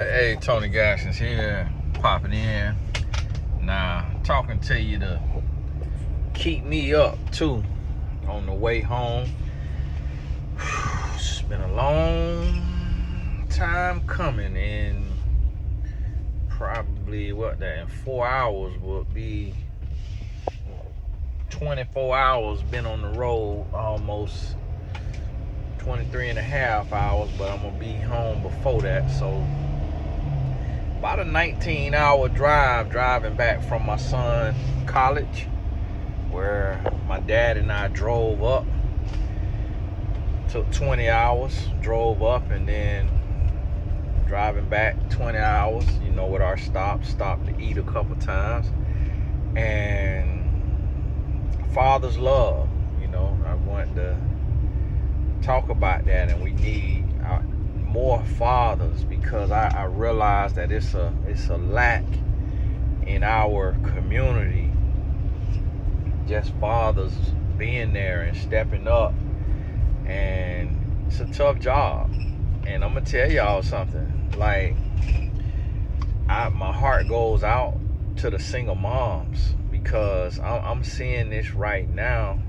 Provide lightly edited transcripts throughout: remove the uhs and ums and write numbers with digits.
Hey, Tony Gaskins here, popping in. Now, talking to you to keep me up, too, on the way home. It's been a long time coming, and probably, in 4 hours will be 24 hours been on the road, almost 23 and a half hours, but I'm going to be home before that, so about a 19-hour driving back from my son's college, where my dad and I drove up. Took 20 hours, drove up, and then driving back 20 hours, with our stopped to eat a couple times. And father's love, I want to talk about that, and we need more fathers, because I realize that it's a lack in our community, just fathers being there and stepping up. And it's a tough job, and I'm gonna tell y'all something, like, my heart goes out to the single moms, because I'm seeing this right now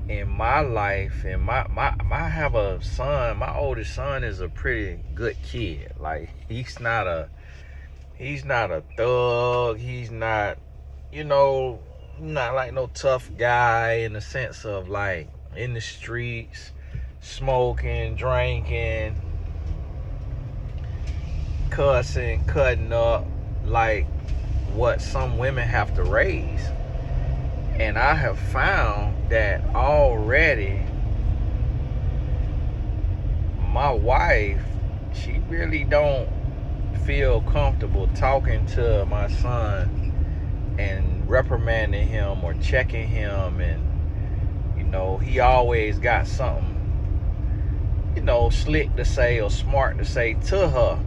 in my life. And I have a son. My oldest son is a pretty good kid. Like, he's not a thug. He's not, not like no tough guy in the sense of like in the streets, smoking, drinking, cussing, cutting up, like what some women have to raise. And I have found that already my wife, she really don't feel comfortable talking to my son and reprimanding him or checking him. And he always got something slick to say or smart to say to her,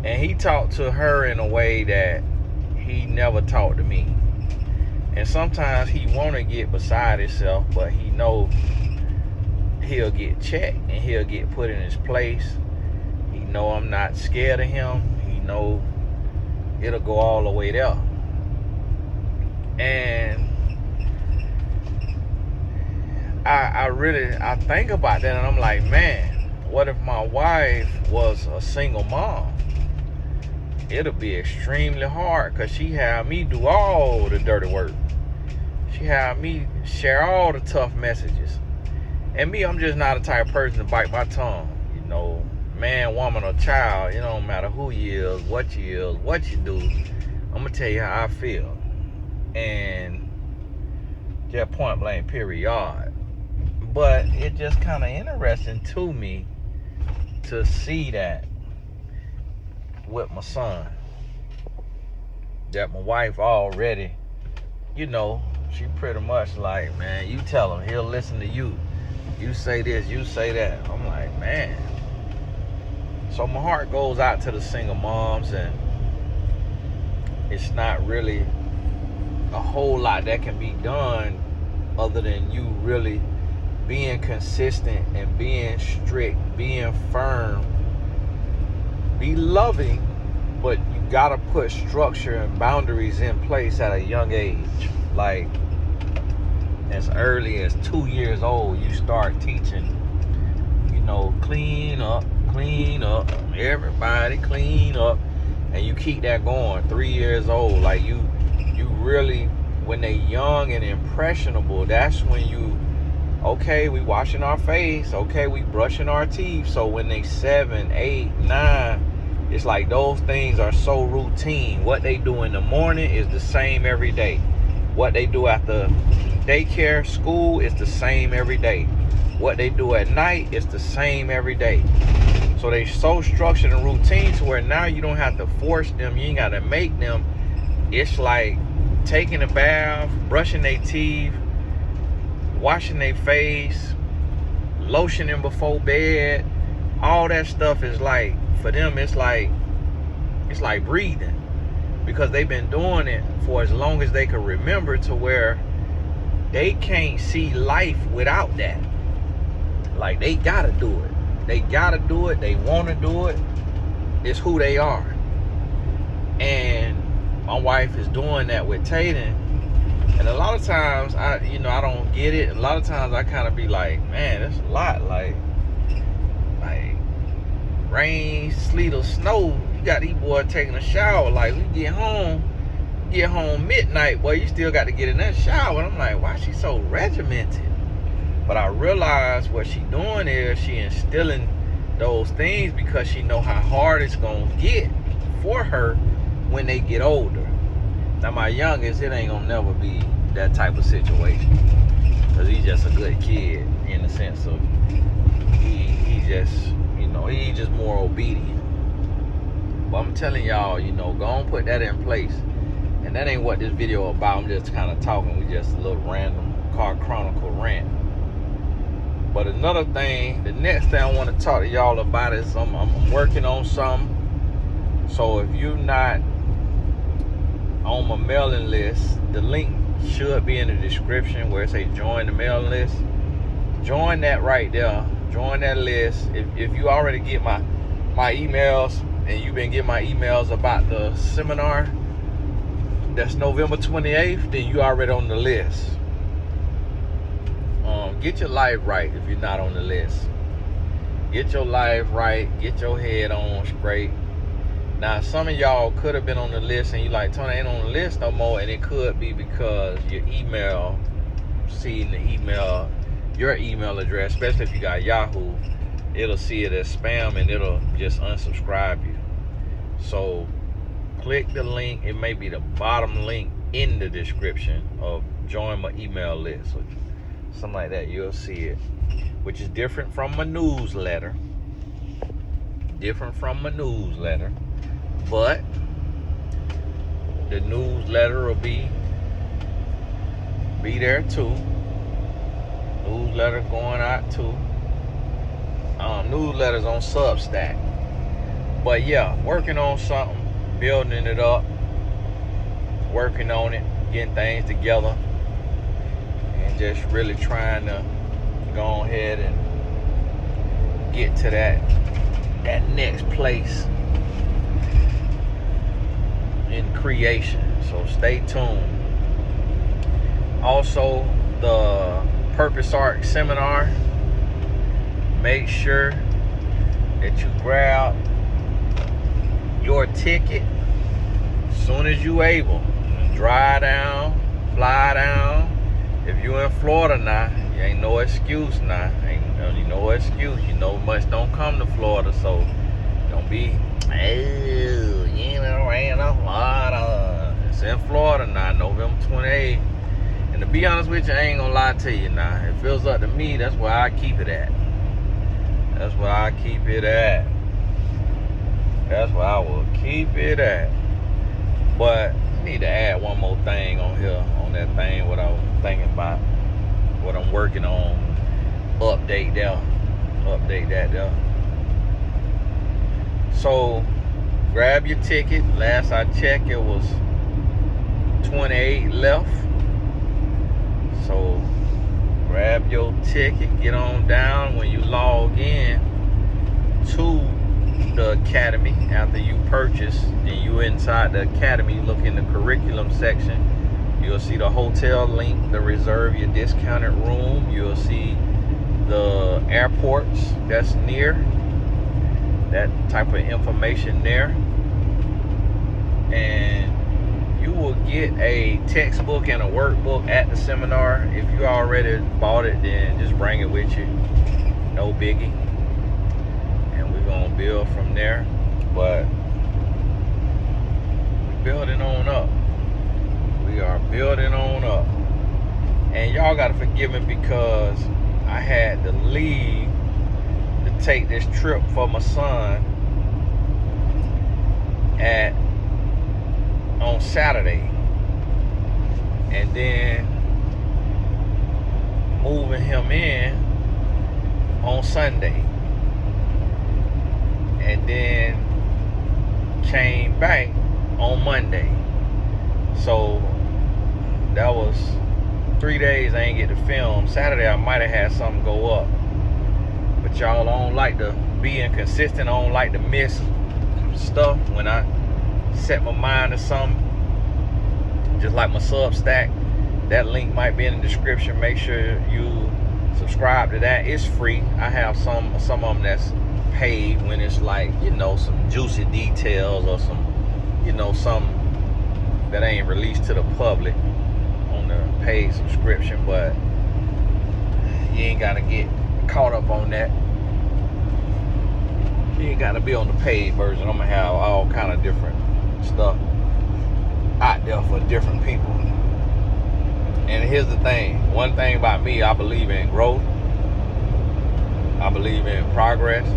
and he talked to her in a way that he never talked to me. And sometimes he want to get beside himself, but he know he'll get checked and he'll get put in his place. He know I'm not scared of him. He know it'll go all the way there. And I think about that, and I'm like, man, what if my wife was a single mom? It'll be extremely hard, because she had me do all the dirty work. She had me share all the tough messages. And me, I'm just not the type of person to bite my tongue. Man, woman, or child, it don't matter who you is, what you do. I'm going to tell you how I feel. And just point blank, period. But it just kind of interesting to me to see that with my son, that my wife already, she pretty much like, man, you tell him, he'll listen to you. You say this, you say that. I'm like, man. So my heart goes out to the single moms, and it's not really a whole lot that can be done other than you really being consistent and being strict, being firm, be loving, but you gotta put structure and boundaries in place at a young age. Like, as early as 2 years old, you start teaching, clean up, everybody clean up, and you keep that going. 3 years old, like you really, when they young and impressionable, that's when you, okay, we washing our face, okay, we brushing our teeth. So when they 7, 8, 9, it's like those things are so routine. What they do in the morning is the same every day. What they do after daycare, school, is the same every day. What they do at night is the same every day. So they so structured and routine to where now you don't have to force them. You ain't got to make them. It's like taking a bath, brushing their teeth, washing their face, lotioning before bed. All that stuff is like, for them, it's like breathing, because they've been doing it for as long as they can remember, to where they can't see life without that. Like, they gotta do it. They want to do it. It's who they are. And my wife is doing that with Tayden. And a lot of times, I don't get it. A lot of times I kind of be like, man, that's a lot. Like rain, sleet, or snow. You got these boys taking a shower. Like, we get home midnight, boy, you still got to get in that shower. And I'm like, why is she so regimented? But I realized what she doing is she instilling those things because she know how hard it's going to get for her when they get older. Now, my youngest, it ain't going to never be that type of situation because he's just a good kid in the sense of he just, he's just more obedient. But I'm telling y'all, go on, put that in place. And that ain't what this video about. I'm just kind of talking. We just a little random car chronicle rant. But another thing, the next thing I want to talk to y'all about is I'm working on something. So if you're not on my mailing list, the link should be in the description where it says join the mailing list. Join that right there. Join that list. If you already get my emails and you've been getting my emails about the seminar that's November 28th, then you already on the list. Get your life right if you're not on the list. Get your life right. Get your head on straight. Now, some of y'all could have been on the list and you like, Tony, ain't on the list no more, and it could be because your email, seeing the email, your email address, especially if you got Yahoo, it'll see it as spam and it'll just unsubscribe you. So click the link. It may be the bottom link in the description of join my email list or something like that. You'll see it, which is different from my newsletter. But the newsletter will be there too. Newsletter going out too. Newsletters on Substack. But yeah, working on something, building it up, working on it, getting things together, and just really trying to go ahead and get to that next place in creation. So stay tuned. Also, the Purpose Arc seminar, make sure that you grab your ticket as soon as you able. Drive down, fly down. If you in Florida now, you ain't no excuse now. Ain't no excuse. Much don't come to Florida, so don't be, ain't no Florida. It's in Florida now, November 28th. And to be honest with you, I ain't gonna lie to you now. It feels up to me, that's where I keep it at. That's where I keep it at. That's where I will keep it at. But I need to add one more thing on here, on that thing, what I was thinking about, what I'm working on. Update that there. So grab your ticket. Last I checked, it was 28 left. So grab your ticket, get on down. When you log in to the academy after you purchase, and you inside the academy, look in the curriculum section, you'll see the hotel link to reserve your discounted room. You'll see the airports that's near, that type of information there, and you will get a textbook and a workbook at the seminar. If you already bought it, then just bring it with you, no biggie, and we're gonna build from there. But we're building on up. We are building on up, and y'all gotta forgive me because I had to leave to take this trip for my son on Saturday, and then moving him in on Sunday, and then came back on Monday. So that was 3 days I ain't get to film. Saturday I might have had something go up, but y'all, I don't like to be inconsistent. I don't like to miss stuff, when I set my mind to something, just like my Substack, that link might be in the description. Make sure you subscribe to that. It's free. I have some of them that's paid when it's like, some juicy details or some, some that ain't released to the public on the paid subscription. But you ain't gotta get caught up on that. You ain't gotta be on the paid version. I'm gonna have all kind of different stuff out there for different people. And here's the thing. One thing about me, I believe in growth. I believe in progress.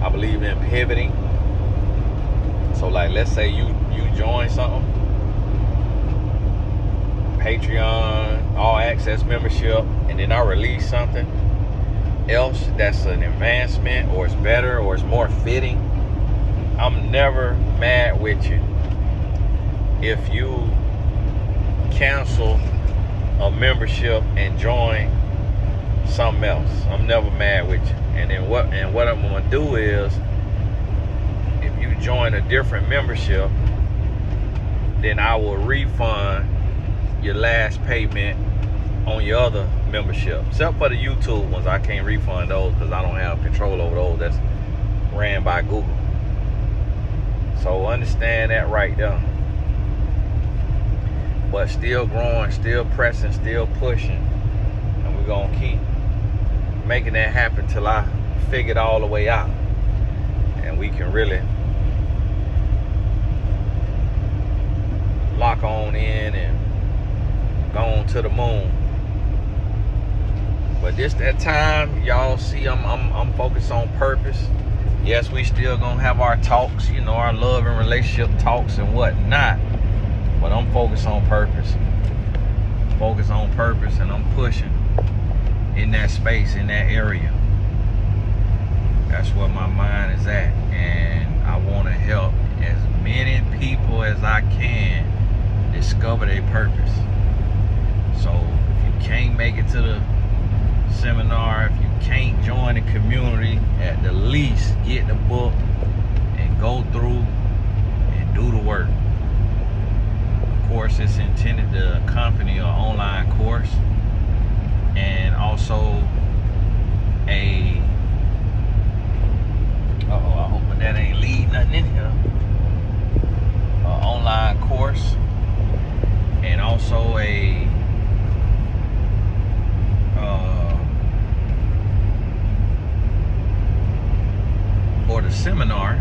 I believe in pivoting. So like, let's say you join something, Patreon, all access membership, and then I release something else that's an advancement, or it's better, or it's more fitting. I'm never mad with you if you cancel a membership and join something else. I'm never mad with you. And then what I'm gonna do is, if you join a different membership, then I will refund your last payment on your other membership, except for the YouTube ones. I can't refund those because I don't have control over those. That's ran by Google. So understand that right there. But still growing, still pressing, still pushing, and we're gonna keep making that happen till I figure it all the way out, and we can really lock on in and go on to the moon. But this that time, y'all see, I'm focused on purpose. Yes, we still gonna have our talks, our love and relationship talks and whatnot. But I'm focused on purpose. Focused on purpose, and I'm pushing in that space, in that area. That's where my mind is at. And I want to help as many people as I can discover their purpose. So if you can't make it to the seminar, if you can't join the community, at the least get the book and go through and do the work. Of course, it's intended to accompany an online course, and also I hope that ain't lead nothing in here. An online course, and also for the seminar.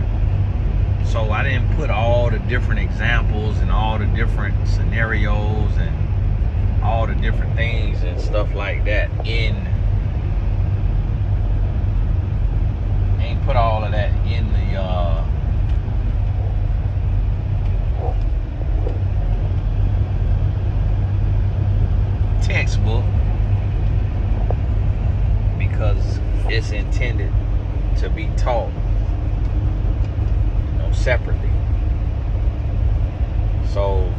So I didn't put all the different examples and all the different scenarios and all the different things and stuff like that in. Ain't put all of that in the textbook, because it's intended to be taught separately. So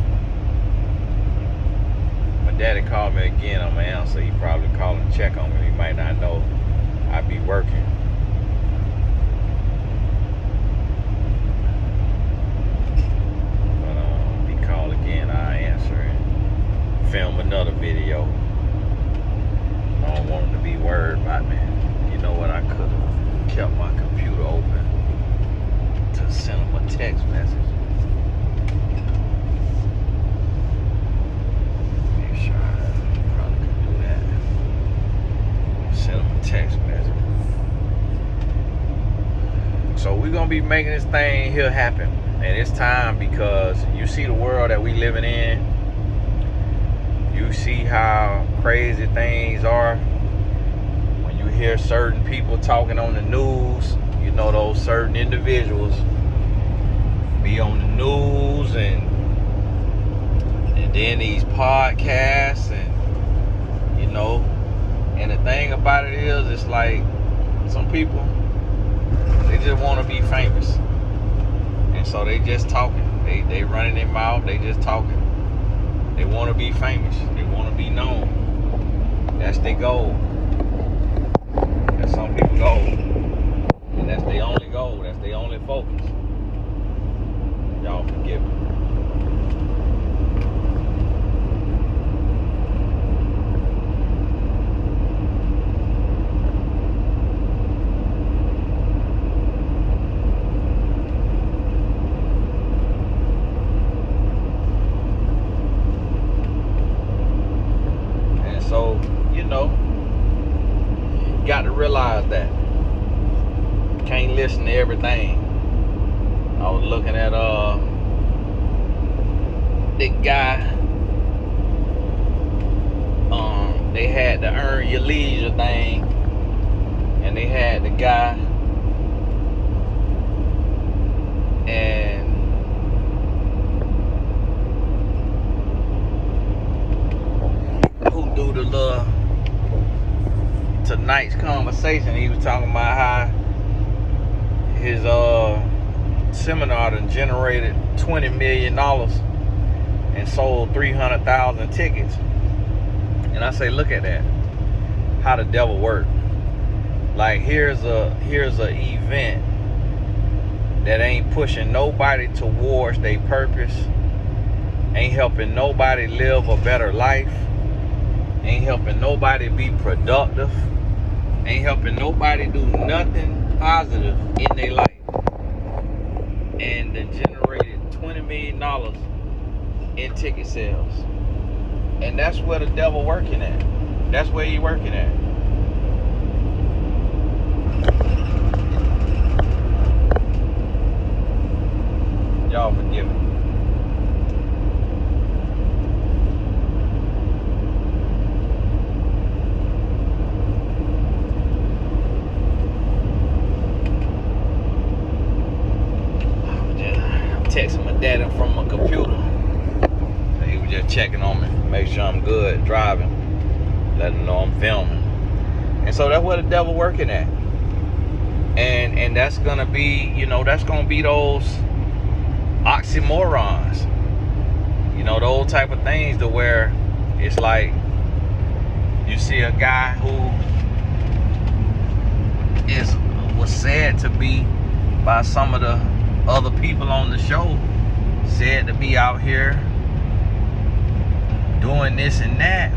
my daddy called me again. I'm gonna answer. He probably called and check on me. He might not know I be working. But he called again, I answer and film another video. I don't want him to be worried about me. You know what? I could have kept my computer open to send him a text message. Make sure I probably could do that. Send him a text message. So we're gonna be making this thing here happen, and it's time, because you see the world that we living in. You see how crazy things are. When you hear certain people talking on the news, those certain individuals be on the news, and then these podcasts, and and the thing about it is, it's like some people, they just want to be famous, and so they just talking, they running their mouth, they just talking, they want to be famous, they want to be known. That's their goal. That's some people's goal. That's their only goal. That's their only focus. Y'all forgive me. And so, you got to realize that. Can't listen to everything. I was looking at the guy. They had the earn your leisure thing, and they had the guy and who do the little tonight's conversation. He was talking about how his seminar done generated $20 million and sold 300,000 tickets. And I say, look at that, how the devil works. Like, here's a event that ain't pushing nobody towards their purpose, ain't helping nobody live a better life, ain't helping nobody be productive, ain't helping nobody do nothing positive in their life, and then generated $20 million in ticket sales. And that's where the devil working at. That's where he working at. Y'all forgive me. I'm texting my daddy from my computer. He was just checking on me, make sure I'm good driving, let him know I'm filming. And so that's where the devil working at. And that's gonna be, that's gonna be those oxymorons, those type of things to where it's like you see a guy who was said to be, by some of the other people on the show, said to be out here doing this and that,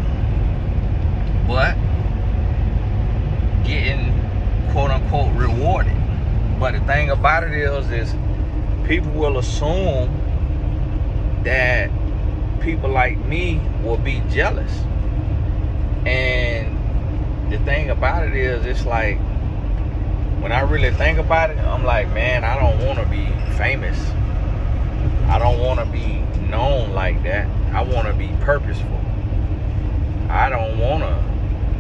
but getting quote unquote rewarded. But the thing about it is people will assume that people like me will be jealous. And the thing about it is, it's like, when I really think about it, I'm like, man, I don't want to be famous. I don't want to be known like that. I want to be purposeful. I don't want to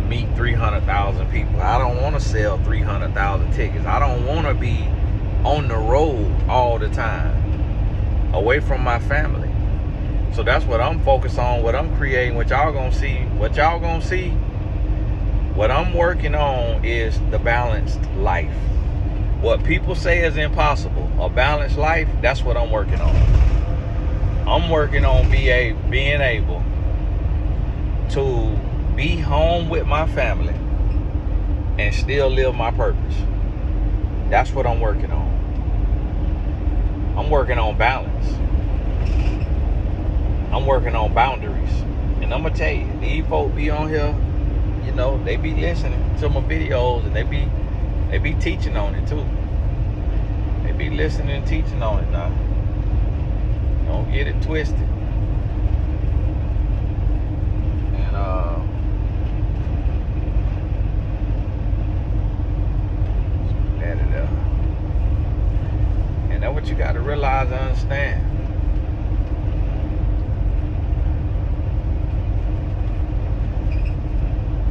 meet 300,000 people. I don't want to sell 300,000 tickets. I don't want to be on the road all the time, away from my family. So that's what I'm focused on, what I'm creating, what y'all gonna see. What y'all gonna see, what I'm working on is the balanced life. What people say is impossible, a balanced life, that's what I'm working on. I'm working on being able to be home with my family and still live my purpose. That's what I'm working on. I'm working on balance. I'm working on boundaries. And I'm gonna tell you, these folks be on here, they be listening to my videos, and they be teaching on it too. They be listening and teaching on it now. Don't get it twisted. And let it up. And that's what you got to realize and understand.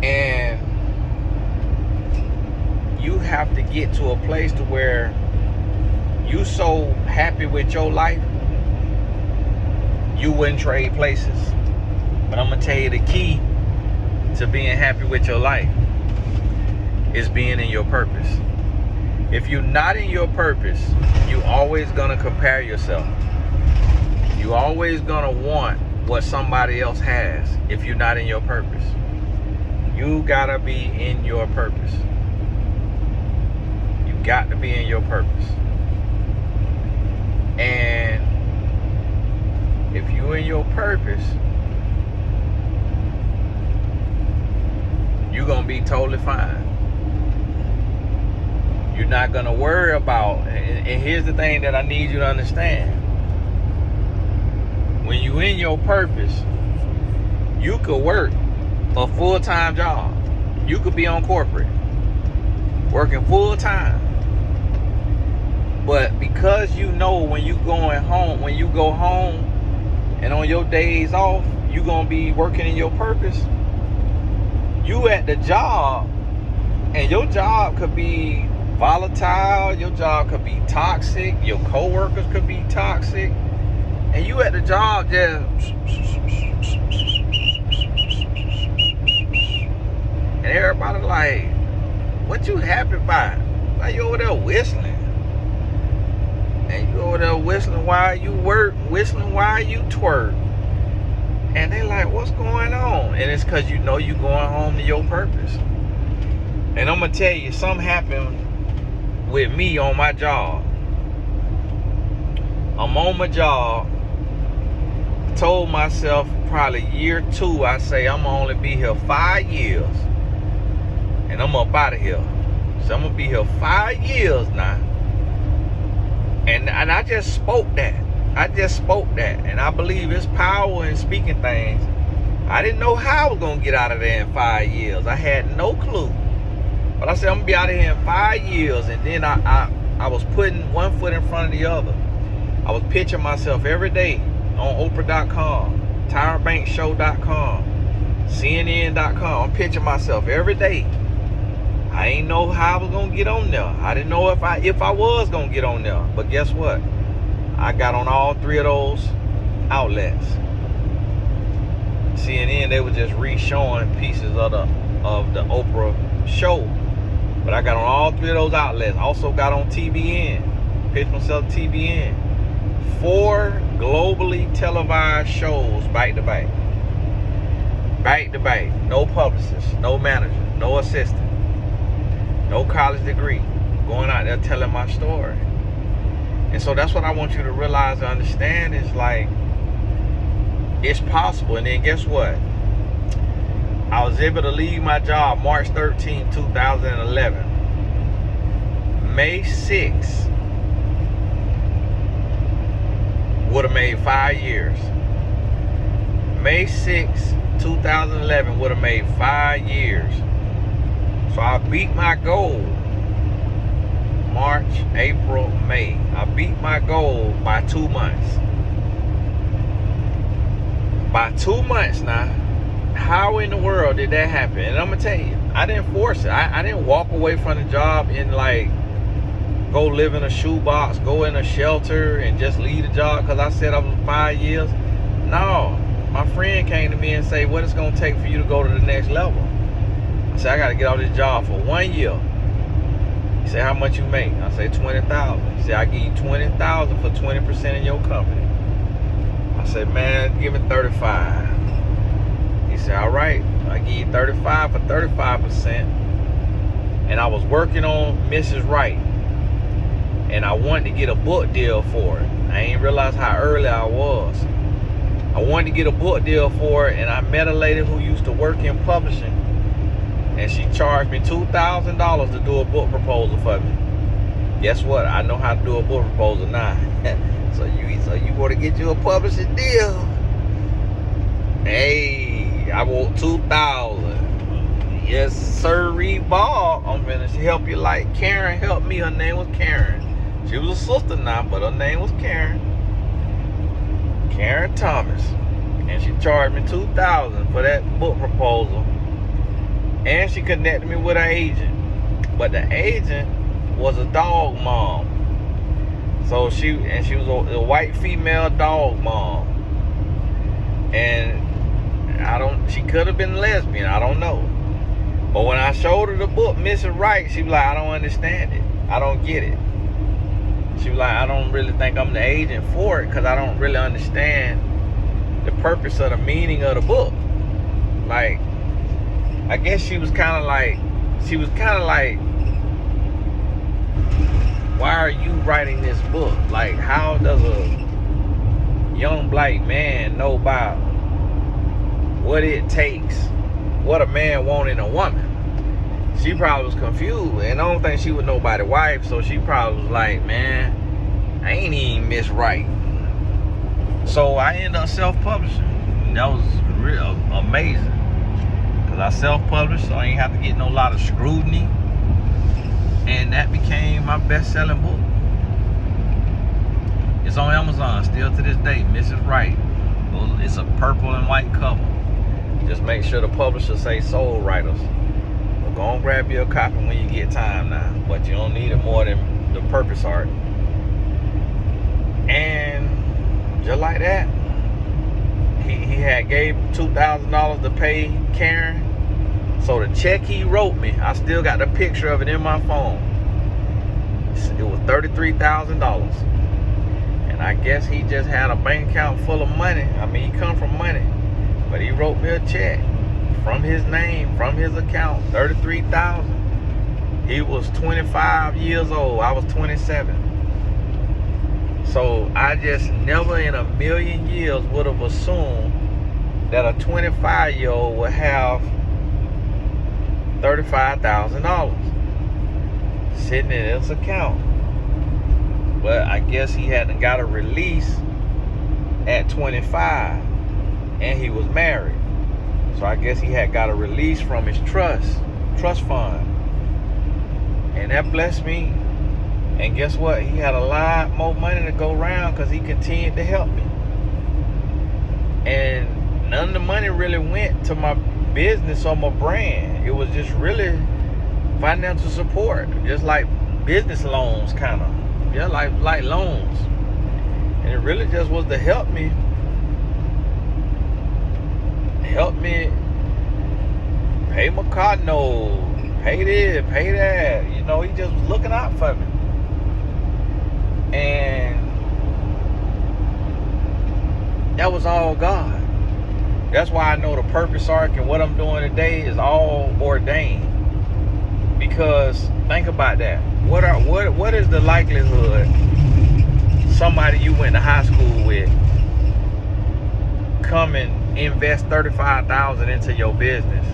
And you have to get to a place to where you so happy with your life, you wouldn't trade places. But I'm gonna tell you, the key to being happy with your life is being in your purpose. If you're not in your purpose, you always gonna compare yourself. You always gonna want what somebody else has if you're not in your purpose. You gotta be in your purpose. You got to be in your purpose. And if you in your purpose, you're gonna be totally fine. You're not gonna worry about, and here's the thing that I need you to understand. When you in your purpose, you could work a full-time job. You could be on corporate, working full-time. But because you know when you go home and on your days off, you're gonna be working in your purpose. You at the job, and your job could be volatile, your job could be toxic, your coworkers could be toxic, and you at the job just, and everybody like, what you happy about? Why you over there whistling? And you over there whistling while you work, whistling while you twerk. And they like, what's going on? And it's because you know you going home to your purpose. And I'm going to tell you, something happened with me on my job. I'm on my job. Told myself probably year 2, I say I'm going to only be here 5 years. And I'm up out of here. So I'm going to be here 5 years now. And I just spoke that. And I believe it's power in speaking things. I didn't know how I was going to get out of there in 5 years. I had no clue. But I said, I'm going to be out of here in 5 years. And then I was putting one foot in front of the other. I was pitching myself every day on Oprah.com, TyronBanksShow.com, CNN.com. I'm pitching myself every day. I ain't know how I was going to get on there. I didn't know if I was going to get on there. But guess what? I got on all 3 of those outlets. CNN, they were just re-showing pieces of the Oprah show. But I got on all 3 of those outlets. Also got on TBN. Pitched myself TBN. 4 globally televised shows back to back. Back to back. No publicist, no manager, no assistant, no college degree. Going out there telling my story. And so that's what I want you to realize and understand is like, it's possible. And then guess what? I was able to leave my job March 13, 2011. May 6 would have made 5 years. May 6, 2011 would have made 5 years. So I beat my goal. March, April, May. I beat my goal by 2 months. By 2 months now. How in the world did that happen? And I'm going to tell you, I didn't force it. I didn't walk away from the job and like go live in a shoebox, go in a shelter and just leave the job because I said I was 5 years. No. My friend came to me and said, what it's going to take for you to go to the next level? I said, I got to get out of this job for 1 year. He said, how much you make? I said, $20,000. He said, I give you $20,000 for 20% in your company. I said, man, give me 35. He said, all right, I give you 35 for 35%. And I was working on Mrs. Wright. And I wanted to get a book deal for it. I ain't realized how early I was. I wanted to get a book deal for it, and I met a lady who used to work in publishing. And she charged me $2,000 to do a book proposal for me. Guess what? I know how to do a book proposal now. So you want to get you a publishing deal? Hey, I want $2,000. Yes, sir, Bob. I'm gonna help you like Karen helped me. Her name was Karen. She was a sister now, but her name was Karen. Karen Thomas. And she charged me $2,000 for that book proposal. And she connected me with an agent. But the agent was a dog mom. So she was a white female dog mom. And she could have been lesbian, I don't know. But when I showed her the book, Mrs. Wright, she was like, I don't understand it. I don't get it. She was like, I don't really think I'm the agent for it because I don't really understand the purpose of the meaning of the book. Like, I guess she was kind of like why are you writing this book? Like, how does a young black man know about what it takes, what a man wants in a woman? She probably was confused, and I don't think she would know about the wife, so she probably was like, man, I ain't even miss right. So I ended up self-publishing. That was real amazing, because I self-published, so I ain't have to get no lot of scrutiny, and that became my best-selling book. It's on Amazon still to this day, Mrs. Right. It's a purple and white cover. Just make sure the publisher say Soul Writers. Well, go and grab you a copy when you get time now, but you don't need it more than the purpose art. And just like that, he had gave $2,000 to pay Karen. So the check he wrote me, I still got the picture of it in my phone. It was $33,000. And I guess he just had a bank account full of money. I mean, he come from money. But he wrote me a check from his name, from his account, $33,000. He was 25 years old. I was 27. So I just never in a million years would have assumed that a 25-year-old would have $35,000 sitting in his account. But I guess he hadn't got a release at 25, and he was married. So I guess he had got a release from his trust fund. And that blessed me. And guess what? He had a lot more money to go around because he continued to help me. And none of the money really went to my business or my brand. It was just really financial support, just like business loans, kind of. Yeah, like loans. And it really just was to help me pay my car note, pay this, pay that. You know, he just was looking out for me. And that was all God. That's why I know the purpose arc and what I'm doing today is all ordained. Because think about that. What is the likelihood somebody you went to high school with come and invest $35,000 into your business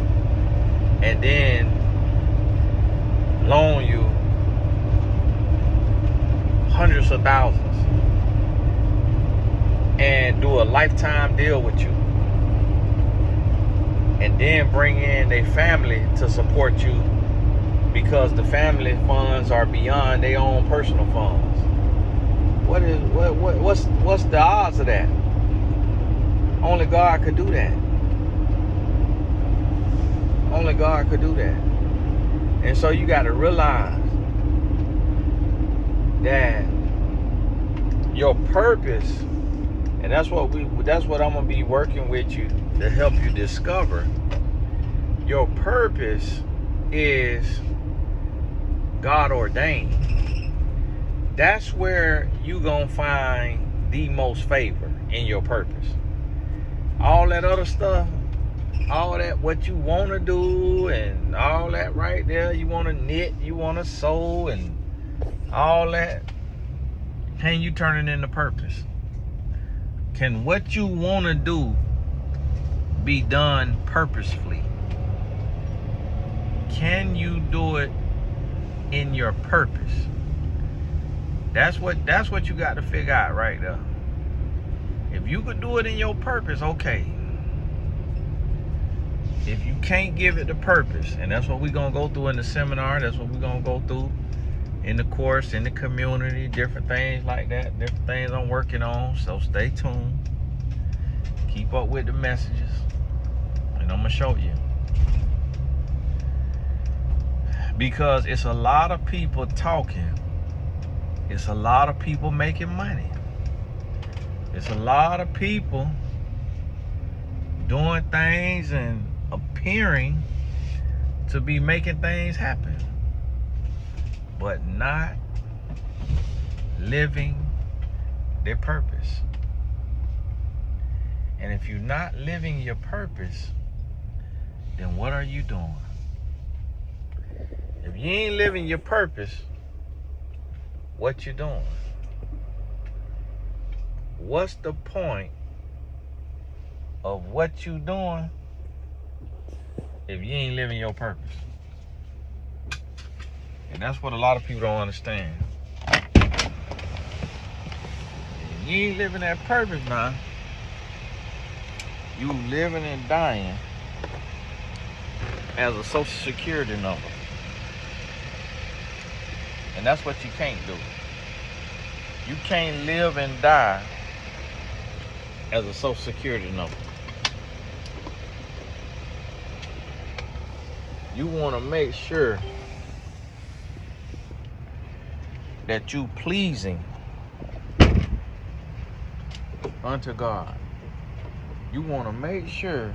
and then loan you hundreds of thousands and do a lifetime deal with you, and then bring in their family to support you because the family funds are beyond their own personal funds? What's the odds of that? Only God could do that. Only God could do that. And so you got to realize that your purpose, and that's what I'm gonna be working with you to help you discover. Your purpose is God ordained. That's where you gonna find the most favor in your purpose. All that other stuff, all that what you want to do and all that right there, you want to knit, you want to sew and all that, can you turn it into purpose? Can what you want to do be done purposefully? Can you do it in your purpose? That's what you got to figure out right there. If you could do it in your purpose, okay. If you can't give it the purpose, and that's what we're going to go through in the seminar, that's what we're going to go through in the course, in the community, different things like that, different things I'm working on, so stay tuned. Keep up with the messages, and I'm going to show you. Because it's a lot of people talking. It's a lot of people making money. It's a lot of people doing things and appearing to be making things happen, but not living their purpose. And if you're not living your purpose, then what are you doing? If you ain't living your purpose, what you're doing. What's the point of what you doing if you ain't living your purpose? And that's what a lot of people don't understand. If you ain't living that purpose now, you living and dying as a social security number. And that's what you can't do. You can't live and die as a social security number. You want to make sure that you pleasing unto God. You want to make sure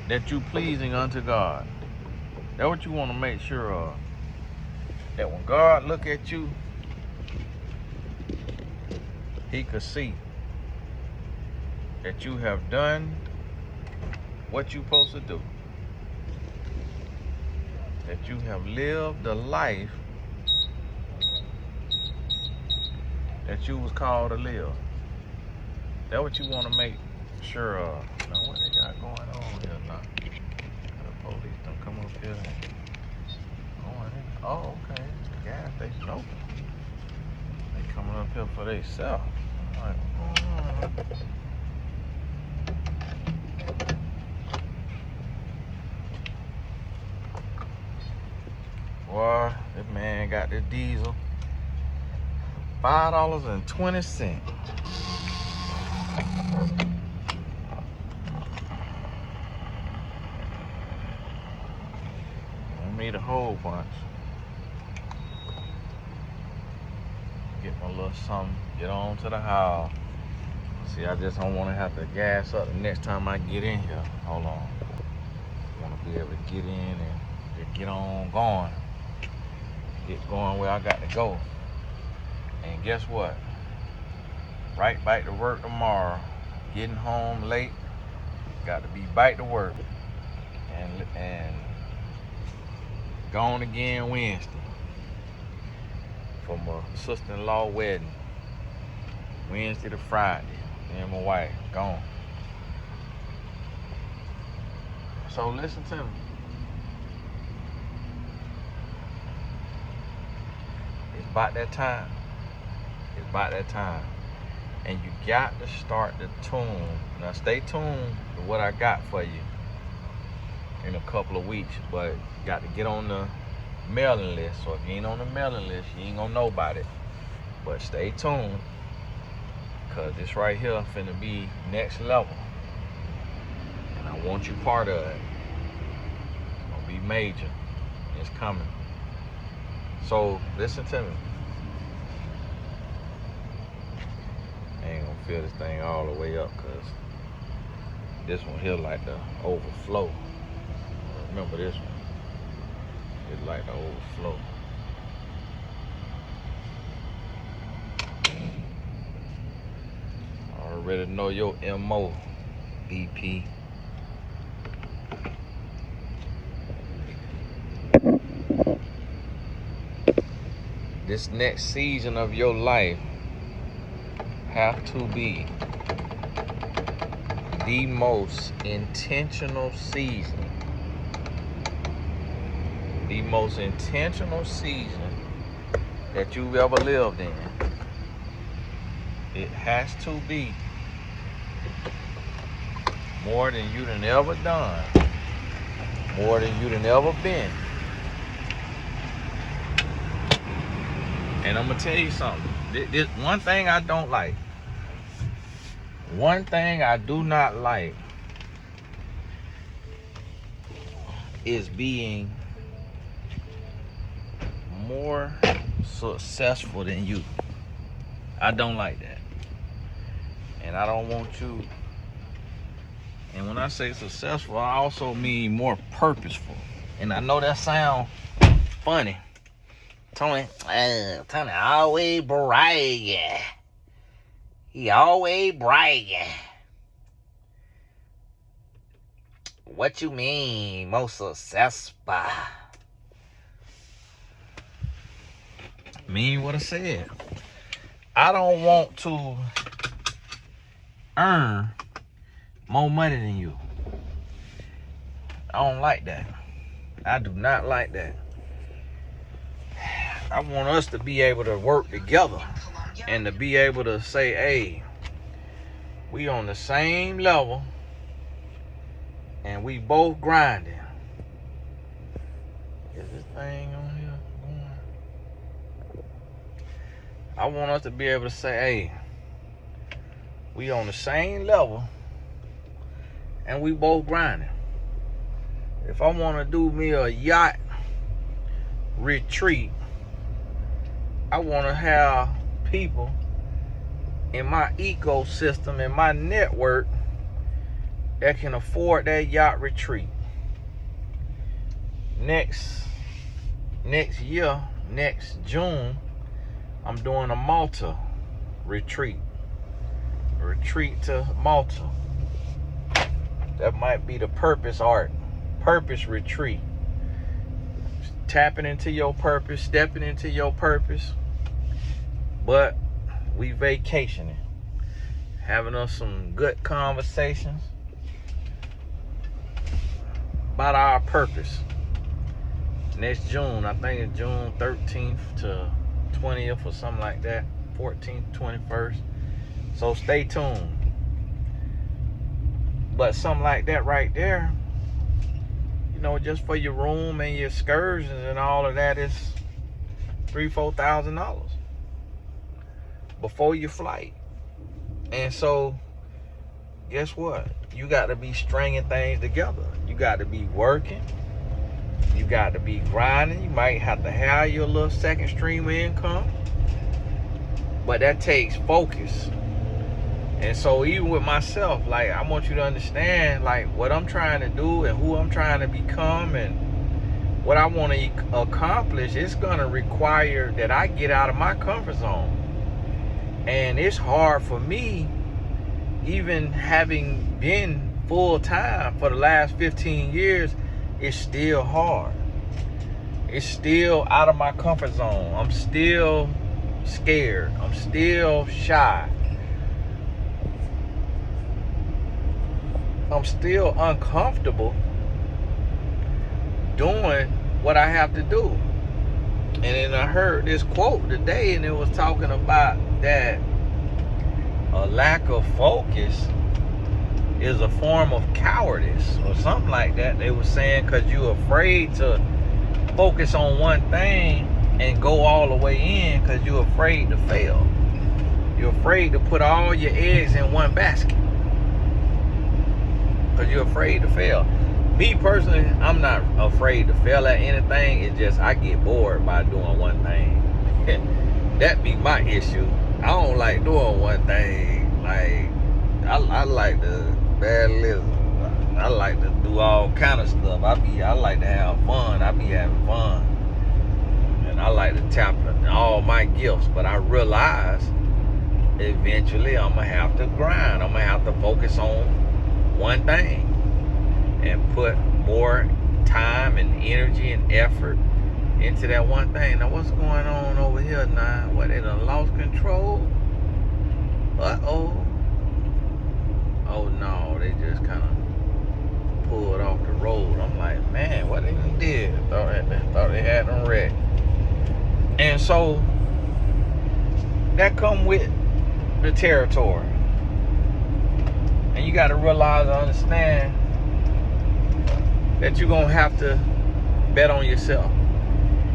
that you pleasing unto God. That's what you want to make sure of. That when God look at you, he could see that you have done what you're supposed to do. That you have lived the life that you was called to live. That's what you want to make sure of. Now what they got going on here now? The police don't come up here and going in. Oh, okay. The gas station open. They coming up here for themselves. I'm like, what's going on? Boy, this man got this diesel $5.20. I made a whole bunch. Get my little something, get on to the house. See, I just don't want to have to gas up the next time I get in here. Hold on. I want to be able to get in and just get on going. Get going where I got to go. And guess what? Right back to work tomorrow. Getting home late. Got to be back to work. And gone again Wednesday. For my sister-in-law wedding. Wednesday to Friday. Me and my wife gone. So listen to me. It's about that time. It's about that time. And you got to start the tune. Now stay tuned to what I got for you in a couple of weeks. But you got to get on the mailing list. So if you ain't on the mailing list, you ain't gonna know about it. But stay tuned. Cause this right here finna be next level. And I want you part of it. It's gonna be major. It's coming. So listen to me. I ain't gonna fill this thing all the way up cause this one here like the overflow. Remember this one? It's like the overflow. I already know your MO, BP. This next season of your life have to be the most intentional season. The most intentional season that you've ever lived in. It has to be more than you done ever done. More than you done ever been. And I'm gonna tell you something. This one thing I don't like. One thing I do not like is being more successful than you. I don't like that. And I don't want you. And when I say successful, I also mean more purposeful. And I know that sounds funny. Tony always bragging. He always bragging. What you mean, most successful? Mean what I said. I don't want to earn more money than you. I don't like that. I do not like that. I want us to be able to work together and to be able to say, hey, we on the same level and we both grinding. Is this thing on here going? I want us to be able to say, hey, we on the same level and we both grinding. If I want to do me a yacht retreat, I want to have people in my ecosystem, in my network, that can afford that yacht retreat. Next year, next June, I'm doing a Malta retreat. A retreat to Malta. That might be the purpose retreat. Tapping into your purpose, stepping into your purpose. But we vacationing. Having us some good conversations about our purpose. Next June, I think it's June 13th to 20th or something like that. 14th, 21st. So stay tuned. But something like that right there, you know, just for your room and your excursions and all of that is $3,000-$4,000 before your flight. And so, guess what? You got to be stringing things together. You got to be working. You got to be grinding. You might have to have your little second stream of income. But that takes focus. And so even with myself, like, I want you to understand, like, what I'm trying to do and who I'm trying to become and what I want to accomplish, it's going to require that I get out of my comfort zone. And it's hard for me, even having been full-time for the last 15 years, it's still hard. It's still out of my comfort zone. I'm still scared. I'm still shy. I'm still uncomfortable doing what I have to do. And then I heard this quote today, and it was talking about that a lack of focus is a form of cowardice or something like that. They were saying because you're afraid to focus on one thing and go all the way in because you're afraid to fail. You're afraid to put all your eggs in one basket because you're afraid to fail. Me personally, I'm not afraid to fail at anything. It's just I get bored by doing one thing. That be my issue. I don't like doing one thing. Like, I like to bad listen. I like to do all kind of stuff. I like to have fun. I be having fun. And I like to tap into all my gifts. But I realize eventually I'm going to have to grind. I'm going to have to focus on one thing and put more time and energy and effort into that one thing. Now, what's going on over here now? What, they done lost control? Uh-oh. Oh, no, they just kind of pulled off the road. I'm like, man, what they done did? Thought they had them wrecked. And so, that come with the territory. And you got to realize and understand that you're going to have to bet on yourself.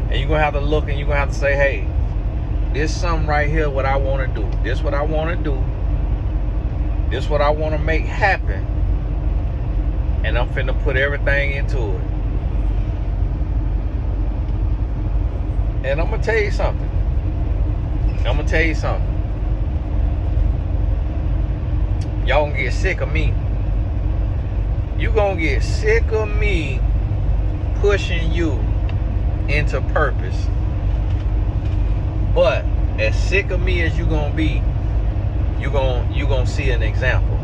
And you're going to have to look and you're going to have to say, hey, this is something right here what I want to do. This is what I want to do. This is what I want to make happen. And I'm finna put everything into it. And I'm going to tell you something. Y'all gonna get sick of me. You gonna get sick of me pushing you into purpose. But as sick of me as you gonna be, you gonna see an example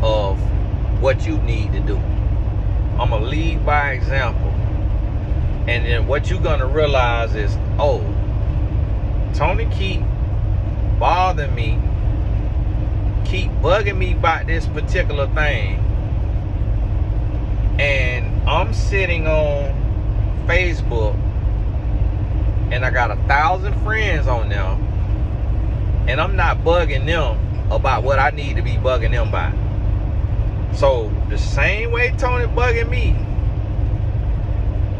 of what you need to do. I'm going to lead by example. And then what you're going to realize is, oh, Tony keep bothering me, keep bugging me about this particular thing. And I'm sitting on Facebook and I got 1,000 friends on there, and I'm not bugging them about what I need to be bugging them by. So the same way Tony bugging me,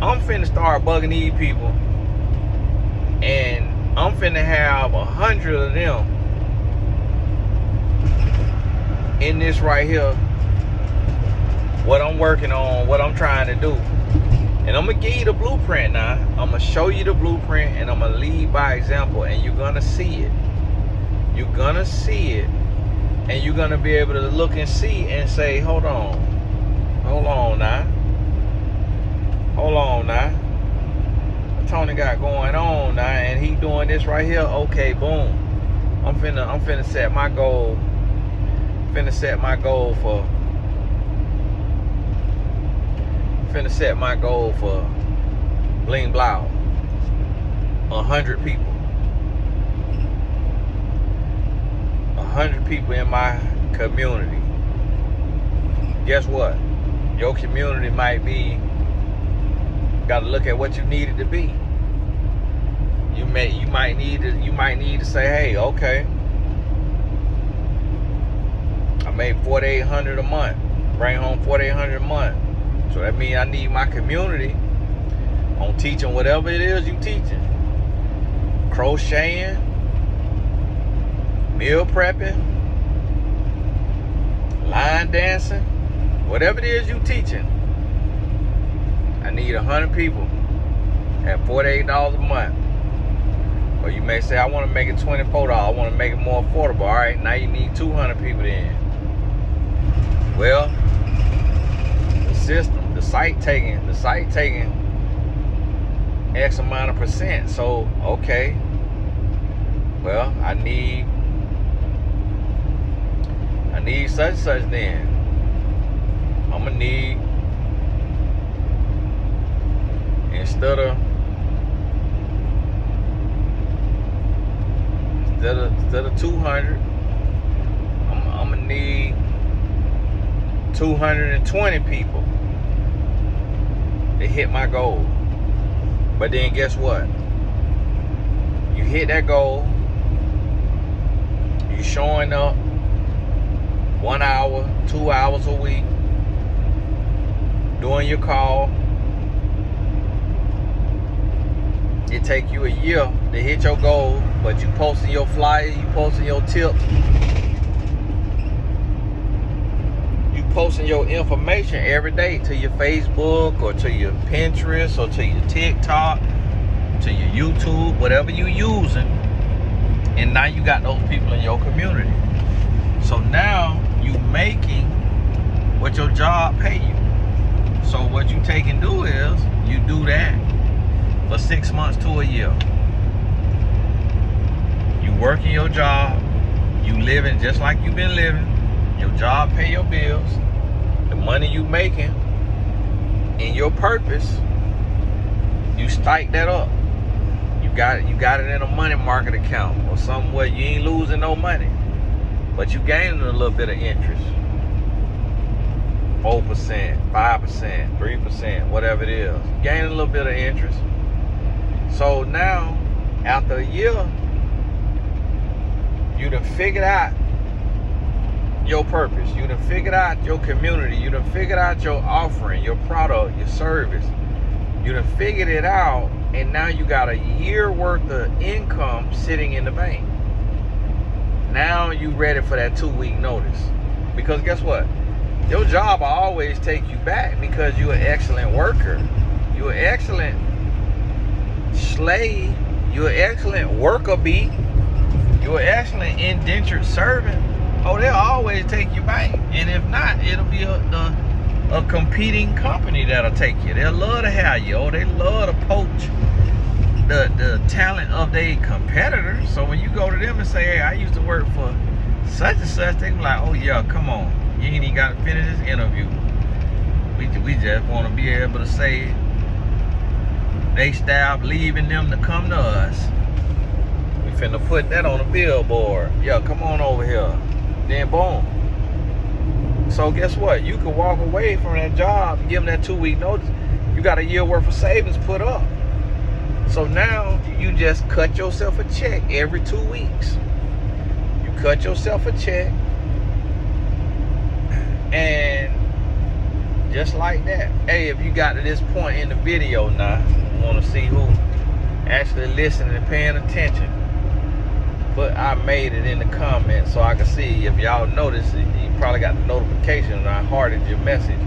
I'm finna start bugging these people, and I'm finna have 100 of them in this right here, what I'm working on, what I'm trying to do. And I'm gonna give you the blueprint now. I'm gonna show you the blueprint, and I'm gonna lead by example, and you're gonna see it. You're gonna see it, and you're gonna be able to look and see and say, hold on now. What Tony got going on now, and he doing this right here. Okay, boom. I'm finna set my goal. Finna set my goal for Bling Blau. 100 people. 100 people in my community. Guess what? Your community might be, gotta look at what you need it to be. You might need to say, hey, okay, I made $4,800 a month. Bring home $4,800 a month. So that means I need my community on teaching whatever it is you teaching. Crocheting, meal prepping, line dancing, whatever it is you teaching. I need 100 people at $48 a month. Or you may say, I want to make it $24. I want to make it more affordable. All right, now you need 200 people then. Well, the system, the site taking X amount of percent. So, okay, well, I need such and such then. I'm gonna need, instead of 200, I'm gonna need 220 people to hit my goal. But then guess what? You hit that goal, you showing up 1 hour, 2 hours a week, doing your call. It take you a year to hit your goal, but you posting your flyers, you posting your tips, you posting your information every day to your Facebook or to your Pinterest or to your TikTok, to your YouTube, whatever you using. And now you got those people in your community. So now you making what your job pay you. So what you take and do is you do that for 6 months to a year. You working your job, you living just like you've been living. Your job pay your bills. The money you making in your purpose, you stack that up. You got it in a money market account or somewhere you ain't losing no money, but you gaining a little bit of interest. 4%, 5%, 3%, whatever it is. Gaining a little bit of interest. So now, after a year, you done figured out your purpose. You done figured out your community. You done figured out your offering, your product, your service. You done figured it out, and now you got a year worth of income sitting in the bank. Now you ready for that 2-week notice. Because guess what? Your job will always take you back because you're an excellent worker. You're an excellent slave. You're an excellent worker bee. You're an excellent indentured servant. Oh, they'll always take you back. And if not, it'll be a competing company that'll take you. They'll love to have you. Oh, they love to poach the talent of their competitors. So when you go to them and say, hey, I used to work for such and such, they be like, oh yeah, come on. You ain't even got to finish this interview. We just want to be able to say they stop leaving them to come to us. We finna put that on a billboard. Yeah, come on over here. Then boom. So guess what? You can walk away from that job and give them that 2-week notice. You got a year worth of savings put up. So now you just cut yourself a check every 2 weeks. You cut yourself a check, and just like that. Hey, if you got to this point in the video now, I want to see who actually listening and paying attention. But I made it in the comments so I can see if y'all notice it. You probably got the notification and I hearted your message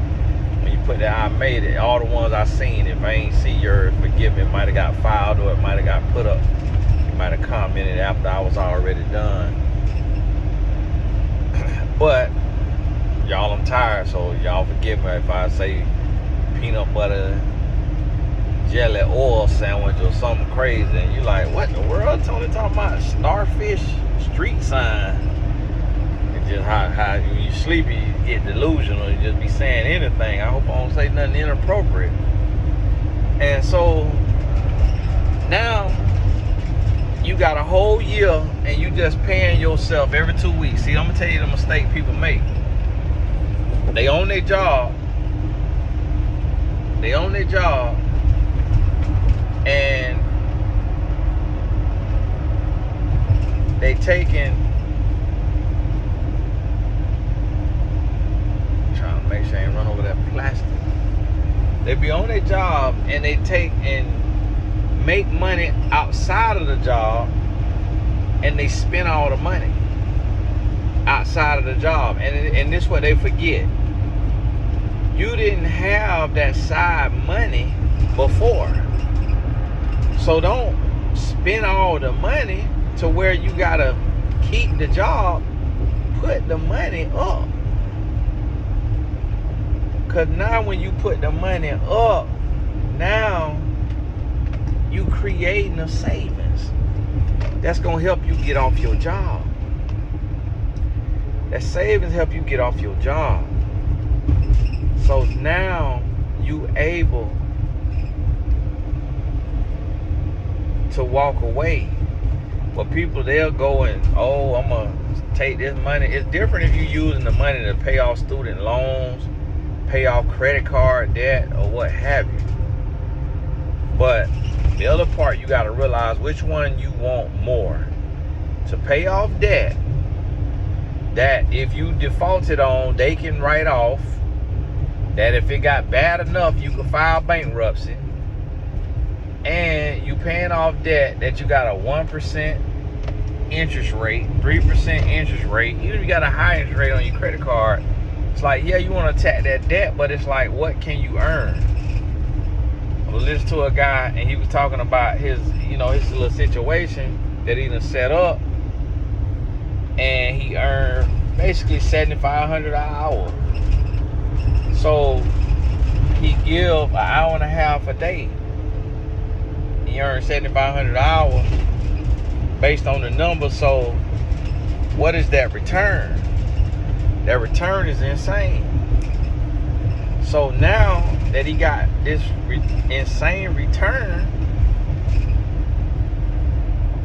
when you put that I made it. All the ones I seen, if I ain't see yours, forgive me. It might have got filed or it might have got put up. You might have commented after I was already done. But y'all, I'm tired, so y'all forgive me if I say peanut butter jelly oil sandwich or something crazy and you like, what in the world? Tony talking about starfish street sign. It's just how when you sleepy you get delusional, you just be saying anything. I hope I don't say nothing inappropriate. And so now you got a whole year and you just paying yourself every 2 weeks. See, I'm gonna tell you the mistake people make. They own their job. And they taking, trying to make sure I ain't run over that plastic. They be on their job and they take and make money outside of the job, and they spend all the money outside of the job. And this is what they forget. You didn't have that side money before. So don't spend all the money to where you gotta keep the job. Put the money up. Cause now when you put the money up, now you creating a savings. That's gonna help you get off your job. That savings help you get off your job. So now you able to walk away. But people, they'll go and, oh, I'm gonna take this money. It's different if you're using the money to pay off student loans, pay off credit card debt, or what have you. But the other part, you got to realize which one you want more. To pay off debt that if you defaulted on, they can write off. That if it got bad enough, you can file bankruptcy. And you paying off debt that you got a 1% interest rate, 3% interest rate. Even if you got a high interest rate on your credit card, it's like, yeah, you want to attack that debt, but it's like, what can you earn? I was listening to a guy, and he was talking about his little situation that he done set up, and he earned basically $7,500 an hour. So he give an hour and a half a day. He earned $7,500 an hour based on the number. So what is that return? That return is insane. So now that he got this insane return,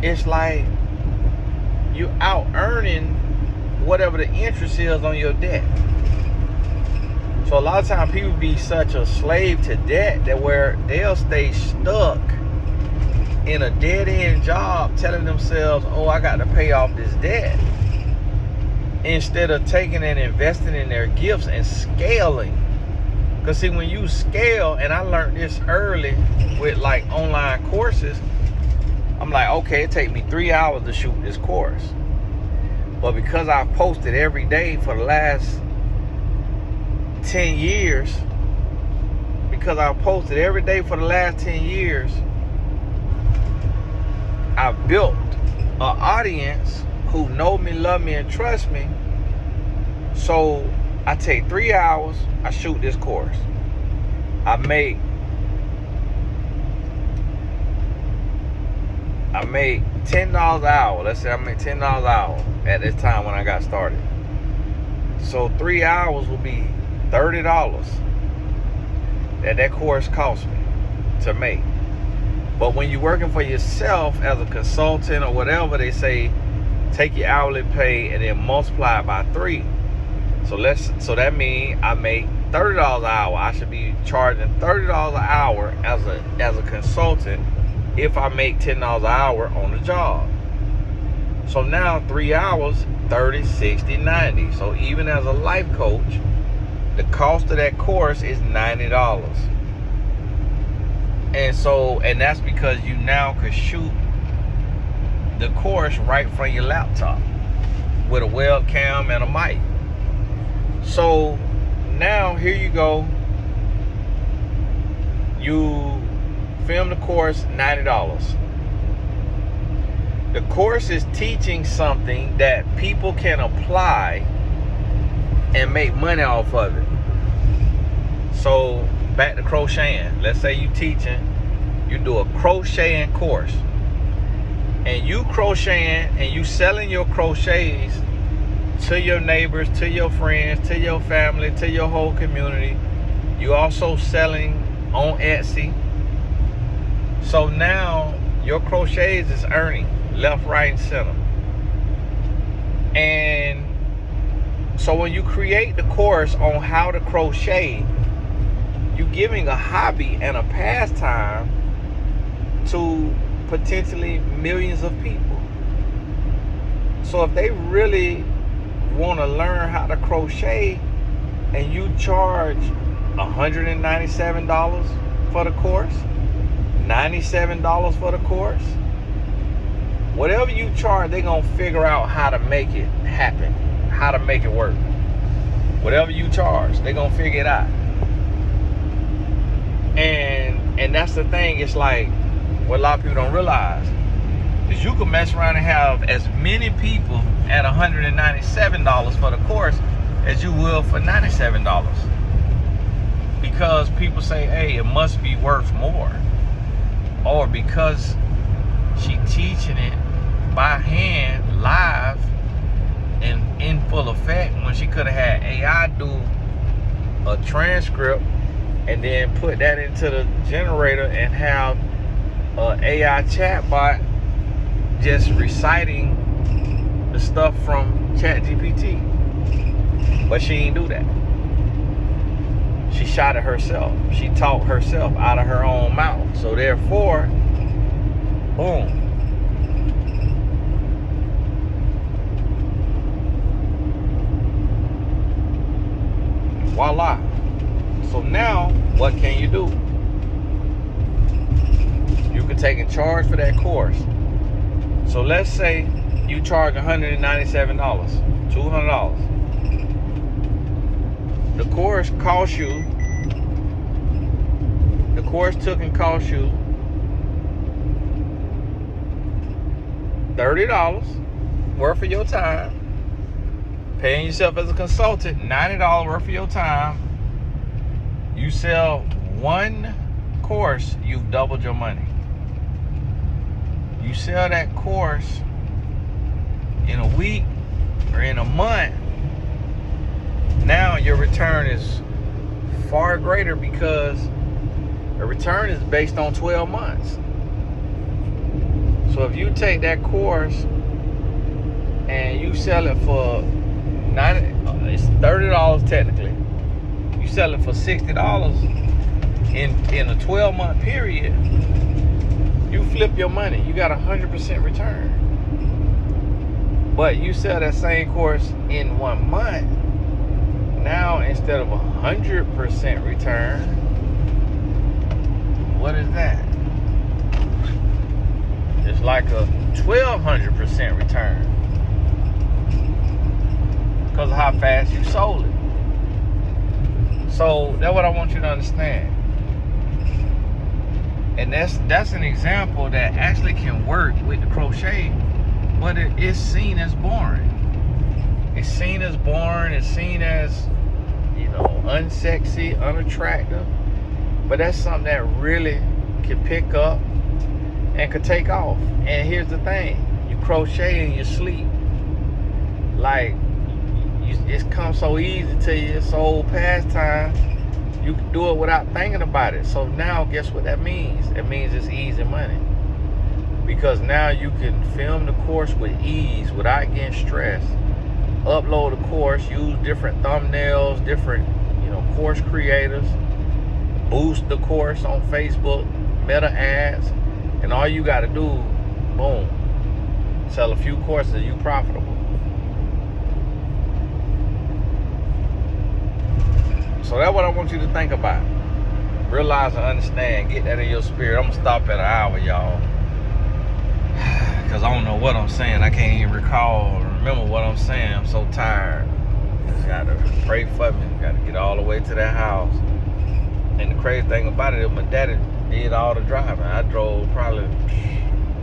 it's like you out earning whatever the interest is on your debt. So a lot of times people be such a slave to debt that where they'll stay stuck in a dead-end job telling themselves, oh, I got to pay off this debt, instead of taking and investing in their gifts and scaling. Because see, when you scale, and I learned this early with like online courses, I'm like, okay, it take me 3 hours to shoot this course. But because I've posted every day for the last 10 years, because I've posted every day for the last 10 years, I've built an audience who know me, love me, and trust me. So I take 3 hours, I shoot this course. I make $10 an hour. Let's say I make $10 an hour at this time when I got started. So 3 hours will be $30 that course cost me to make. But when you're working for yourself as a consultant or whatever, they say take your hourly pay and then multiply it by 3. So that means I make $30 an hour. I should be charging $30 an hour as a consultant if I make $10 an hour on the job. So now 3 hours, 30, 60, 90. So even as a life coach, the cost of that course is $90. And that's because you now can shoot the course right from your laptop with a webcam and a mic. So now here you go. You film the course, $90. The course is teaching something that people can apply and make money off of it. So back to crocheting. Let's say you do a crocheting course. And you crocheting and you selling your crochets to your neighbors, to your friends, to your family, to your whole community. You also selling on Etsy. So now your crochets is earning left, right, and center. And so when you create the course on how to crochet, you're giving a hobby and a pastime to potentially millions of people. So if they really want to learn how to crochet and you charge $197 for the course, $97 for the course, whatever you charge, they're going to figure out how to make it happen, how to make it work. Whatever you charge, they're going to figure it out. And that's the thing. It's like what a lot of people don't realize is you can mess around and have as many people at $197 for the course as you will for $97, because people say, hey, it must be worth more, or because she teaching it by hand live and in full effect when she could have had AI do a transcript and then put that into the generator and have an AI chatbot just reciting the stuff from ChatGPT. But she didn't do that. She shot it herself. She taught herself out of her own mouth. So therefore, boom. Voila. So now, what can you do? You can take in charge for that course. So let's say you charge $197, $200. The course cost you, the course took and cost you $30 worth of your time. Paying yourself as a consultant, $90 worth of your time. You sell one course, you've doubled your money. You sell that course in a week or in a month, now your return is far greater, because the return is based on 12 months. So if you take that course and you sell it for it's $30 technically, you sell it for $60 in a 12-month period, you flip your money. You got 100% return. But you sell that same course in 1 month, now instead of 100% return, what is that? It's like a 1,200% return, because of how fast you sold it. So that's what I want you to understand. And that's an example that actually can work with the crochet, but it is seen as boring. It's seen as boring. It's seen as, unsexy, unattractive. But that's something that really can pick up and could take off. And here's the thing: you crochet in your sleep. Like, it's come so easy to you. It's so pastime. You can do it without thinking about it. So now, guess what that means? It means it's easy money. Because now you can film the course with ease without getting stressed. Upload the course, use different thumbnails, different, course creators. Boost the course on Facebook, meta ads, and all you got to do, boom, sell a few courses, you profitable. So that's what I want you to think about. Realize and understand. Get that in your spirit. I'm going to stop at an hour, y'all. Because I don't know what I'm saying. I can't even recall or remember what I'm saying. I'm so tired. Just got to pray for me. Got to get all the way to that house. And the crazy thing about it is my daddy did all the driving. I drove probably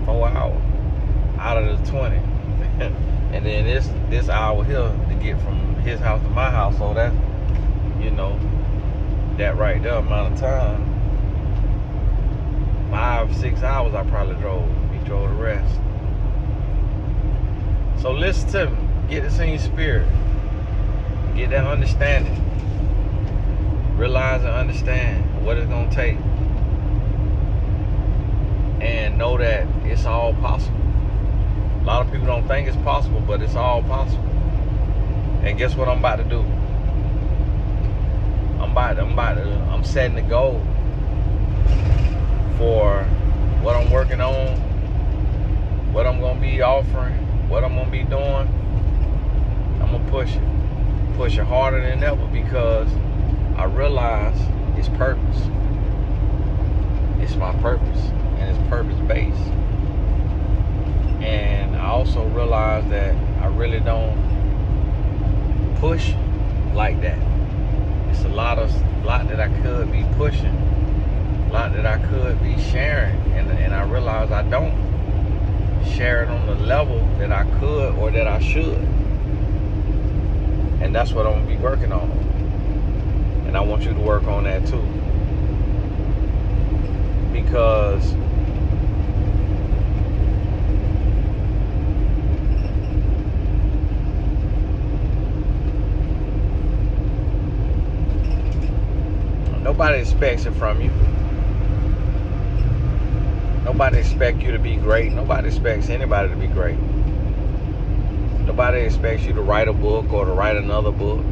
4 hours out of the 20. And then this hour here to get from his house to my house. So that's, that right there amount of time. 5-6 hours I probably drove. He drove the rest. So listen to me. Get this in your spirit. Get that understanding. Realize and understand what it's going to take. And know that it's all possible. A lot of people don't think it's possible, but it's all possible. And guess what I'm about to do? I'm setting the goal for what I'm working on, what I'm going to be offering, what I'm going to be doing. I'm going to push it harder than ever, because I realize it's purpose. It's my purpose, and it's purpose-based. And I also realize that I really don't push like that. It's a lot that I could be pushing, a lot that I could be sharing, and I realize I don't share it on the level that I could or that I should. And that's what I'm gonna be working on. And I want you to work on that too. Because nobody expects it from you. Nobody expects you to be great. Nobody expects anybody to be great. Nobody expects you to write a book or to write another book.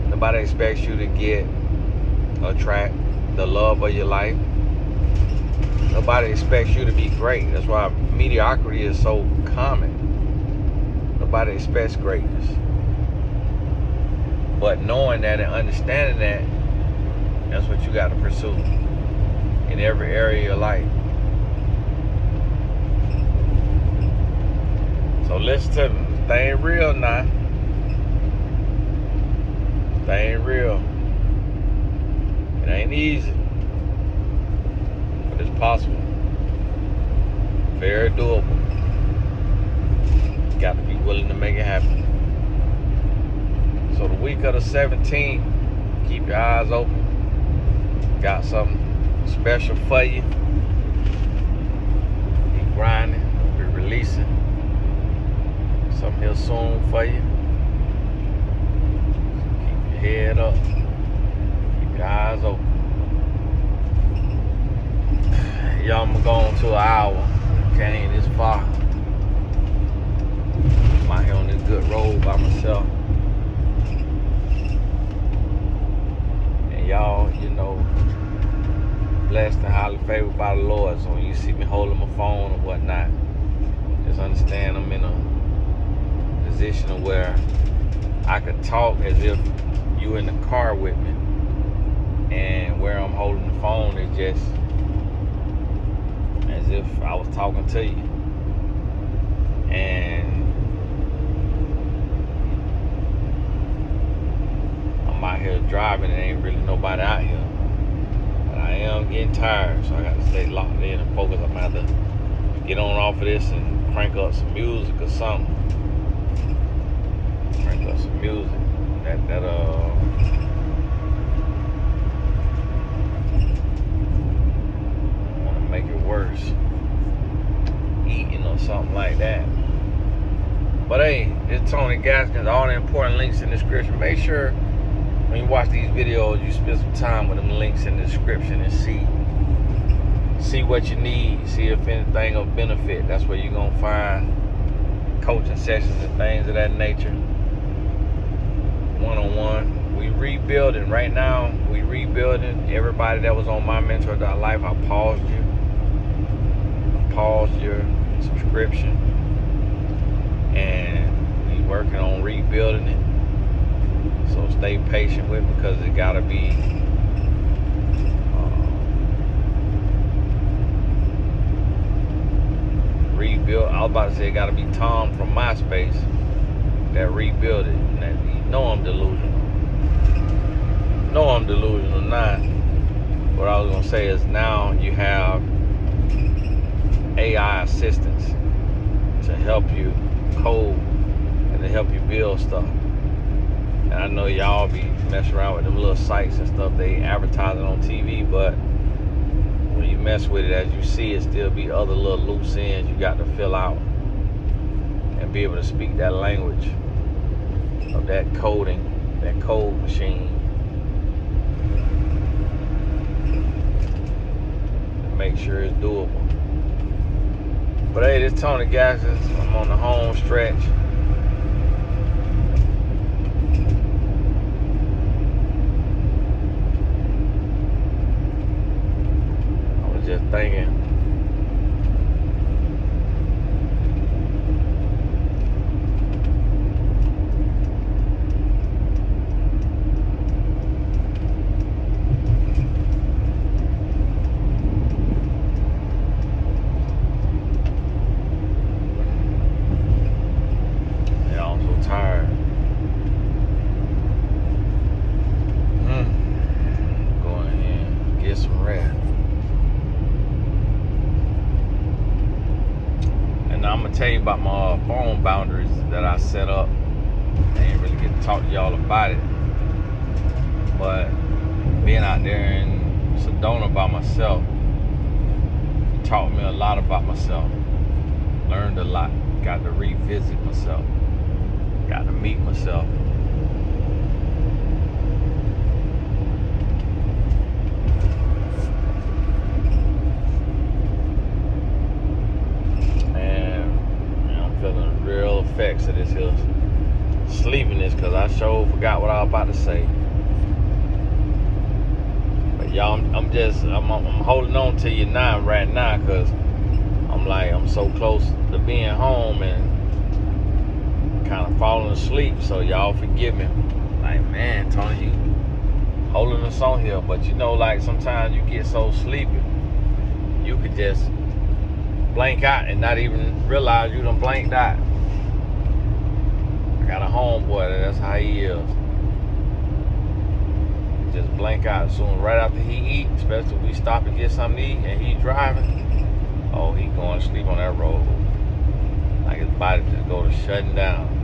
Nobody expects you to attract the love of your life. Nobody expects you to be great. That's why mediocrity is so common. Nobody expects greatness. But knowing that and understanding that, that's what you got to pursue in every area of your life. So listen to me. They ain't real now. They ain't real. It ain't easy. But it's possible. Very doable. You got to be willing to make it happen. So the week of the 17th, keep your eyes open. Got something special for you. Be grinding. Be releasing. Something here soon for you. Keep your head up. Keep your eyes open. Y'all, I'm going to an hour. Came this far. I'm out here on this good road by myself. And y'all, blessed and highly favored by the Lord. So when you see me holding my phone or whatnot, just understand I'm in a position of where I could talk as if you in the car with me, and where I'm holding the phone is just as if I was talking to you. And I'm out here driving and ain't really nobody out here. But I am getting tired, so I got to stay locked in and focus. I'm going to have to get on off of this and crank up some music or something. Crank up some music. I want to make it worse. Eating or something like that. But hey, it's Tony Gaskins. All the important links in the description. Make sure when you watch these videos, you spend some time with them links in the description and see what you need. See if anything of benefit. That's where you're gonna find coaching sessions and things of that nature. One-on-one. We rebuilding right now. We rebuilding. Everybody that was on My Mentor Life, I paused you. I paused your subscription, and we working on rebuilding it. So stay patient with it, because it gotta be rebuilt. I was about to say it gotta be Tom from MySpace that rebuilt it. And that, you know I'm delusional. No, I'm delusional not. What I was gonna say is now you have AI assistants to help you code and to help you build stuff. And I know y'all be messing around with them little sites and stuff they advertising on TV, but when you mess with it, as you see, it still be other little loose ends you got to fill out and be able to speak that language of that coding, that code machine. Make sure it's doable. But hey, this Tony Gaskins. I'm on the home stretch. I was just thinking. Tired. Go ahead, get some rest. And now I'm gonna tell you about my phone boundaries that I set up. I ain't really get to talk to y'all about it, but being out there in Sedona by myself taught me a lot about myself. Learned a lot. Got to revisit myself. Got to meet myself. And I'm feeling the real effects of this here sleepiness, because I sure forgot what I was about to say. But y'all, I'm holding on to you now, right now, because I'm so close to being home and kind of falling asleep, so y'all forgive me. Like, man, Tony, you holding us on here. But you know, like, sometimes you get so sleepy, you could just blank out and not even realize you done blanked out. I got a homeboy, that's how he is. Just blank out soon, right after he eat, especially if we stop and get something to eat and he driving. Oh, he going to sleep on that road. Like his body just go to shutting down.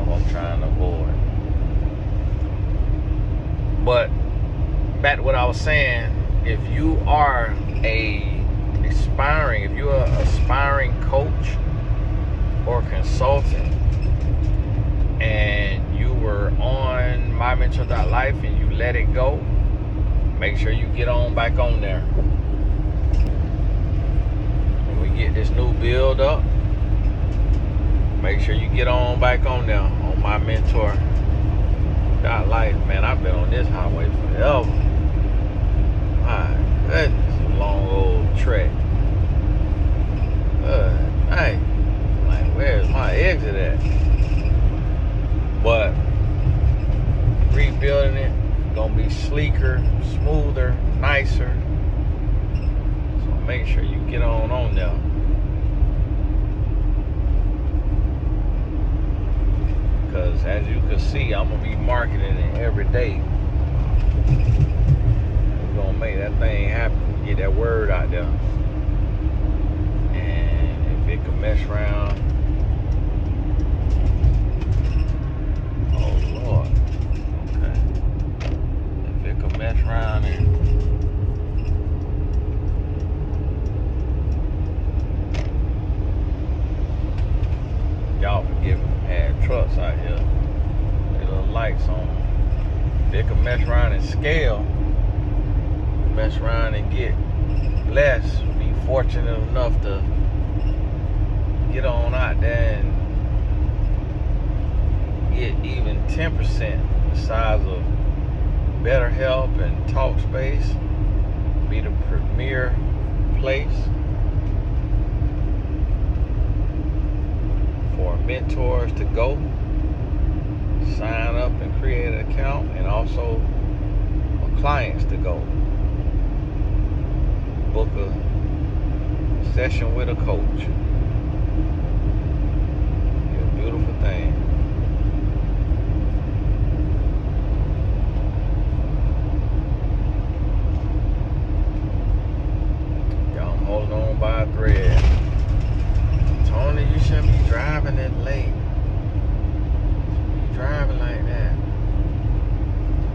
I'm trying to avoid. But back to what I was saying, if you are if you're an aspiring coach or consultant and you were on MyMentor.life and you let it go, make sure you get on back on there. When we get this new build up, make sure you get on back on there on MyMentor.life. Man, I've been on this highway forever. My goodness, a long old trek. Hey, like, where's my exit at? But rebuilding it, gonna be sleeker, smoother, nicer. So make sure you get on there. Because as you can see, I'm gonna be marketing it every day. We're gonna make that thing happen, get that word out there. And if it can mess around, oh Lord, okay. If it can mess around and y'all that scale, mess around and get blessed, be fortunate enough to get on out there and get even 10% the size of better help and talk space, be the premier place for mentors to go, sign up and create an account, and also for clients to go book a session with a coach. It's a beautiful thing. Y'all, I'm holding on by a thread. Tony, you shouldn't be driving that late. You shouldn't be driving like that.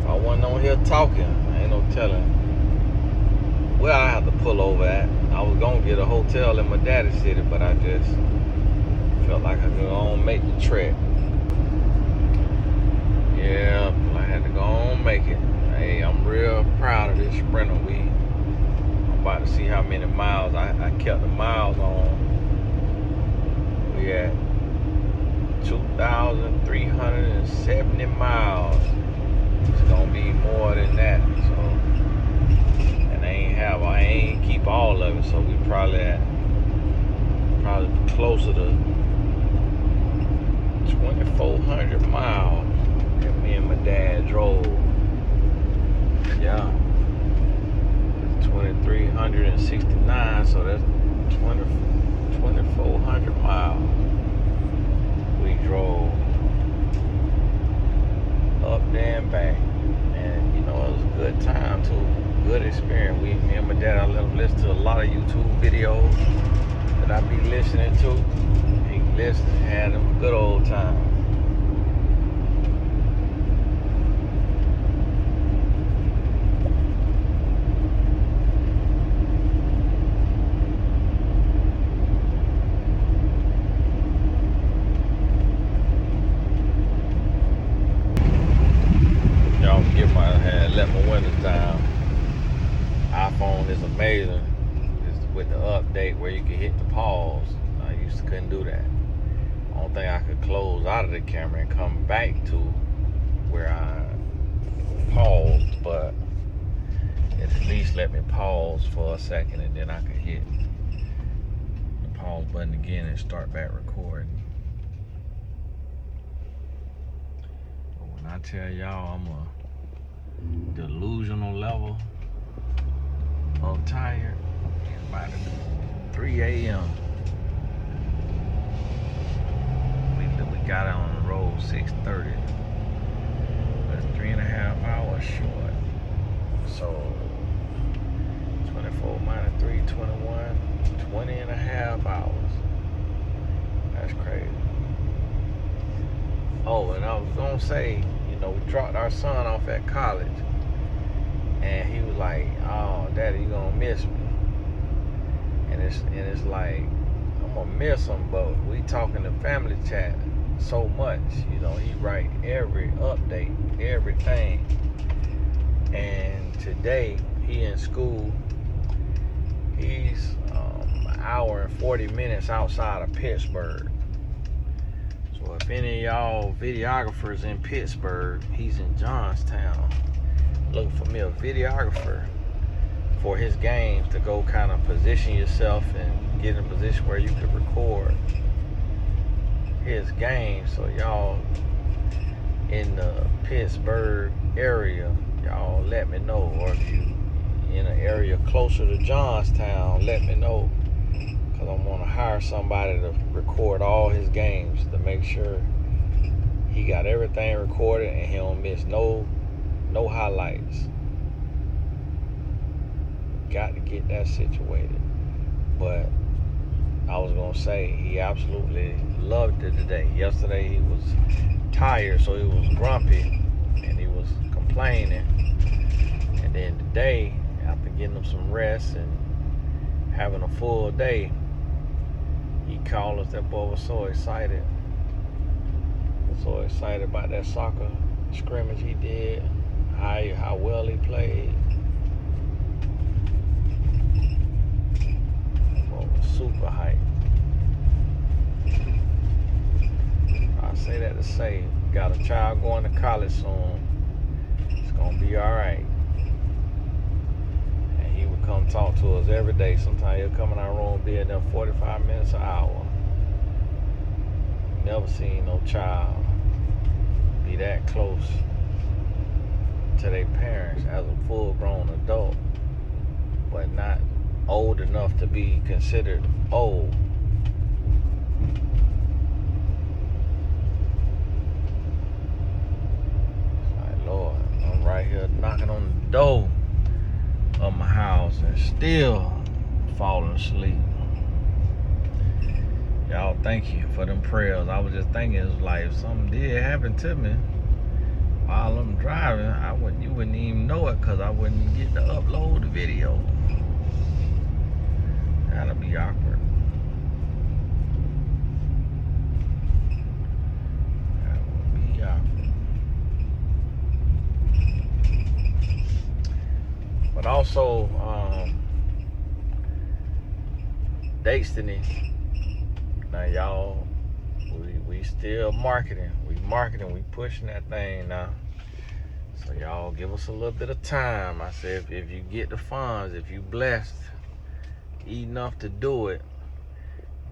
If I wasn't on here talking, ain't no telling where I have to pull over at. I was gonna get a hotel in my daddy's city, but I just felt like I could go on make the trek. Yeah, I had to go on make it. Hey, I'm real proud of this Sprinter. I'm about to see how many miles I kept the miles on. We at 2,370 miles. It's gonna be more than that. So, and I ain't keep all of it. So we probably closer to 2,400 miles that me and my dad drove. Yeah, 2,369. So that's 2,400 miles we drove up there and back, and you know, it was a good time too, good experience. Me and my dad, I let him listen to a lot of YouTube videos that I be listening to. He listened, had him a good old time. Let my windows down. iPhone is amazing. It's with the update where you can hit the pause. I used to couldn't do that. Only thing I could close out of the camera and come back to where I paused, but it at least let me pause for a second, and then I could hit the pause button again and start back recording. But when I tell y'all I'm a delusional level of tired, it's about 3 a.m. We got on the road 6:30. That's 3.5 hours short. So 24 minus 3, 21, 20.5 hours. That's crazy. Oh, and I was gonna say, you know, we dropped our son off at college, and he was like, "Oh, Daddy, you gonna miss me?" And it's like, I'm gonna miss him, but we talking to family chat so much. You know, he write every update, everything. And today he in school. He's an hour and 40 minutes outside of Pittsburgh. So if any of y'all videographers in Pittsburgh, he's in Johnstown, looking for me a videographer for his games to go kind of position yourself and get in a position where you could record his games. So y'all in the Pittsburgh area, y'all let me know. Or if you in an area closer to Johnstown, let me know, because I want to hire somebody to record all his games to make sure he got everything recorded and he don't miss no highlights. Got to get that situated. But I was gonna say, he absolutely loved it today. Yesterday he was tired, so he was grumpy and he was complaining. And then today, after getting him some rest and having a full day, he called us. That boy was so excited. So excited about that soccer scrimmage he did. how well he played. Oh, super hype. I say that to say, got a child going to college soon. It's gonna be all right. And he would come talk to us every day. Sometimes he'll come in our room, be in there 45 minutes an hour. Never seen no child be that close to their parents as a full-grown adult, but not old enough to be considered old. Lord, I'm right here knocking on the door of my house and still falling asleep. Y'all, thank you for them prayers. I was just thinking, it was like if something did happen to me while I'm driving, you wouldn't even know it, because I wouldn't get to upload the video. That'd be awkward. That would be awkward. But also, Destiny. Now y'all, we still marketing. We pushing that thing now. So y'all give us a little bit of time. I said if you get the funds, if you blessed enough to do it,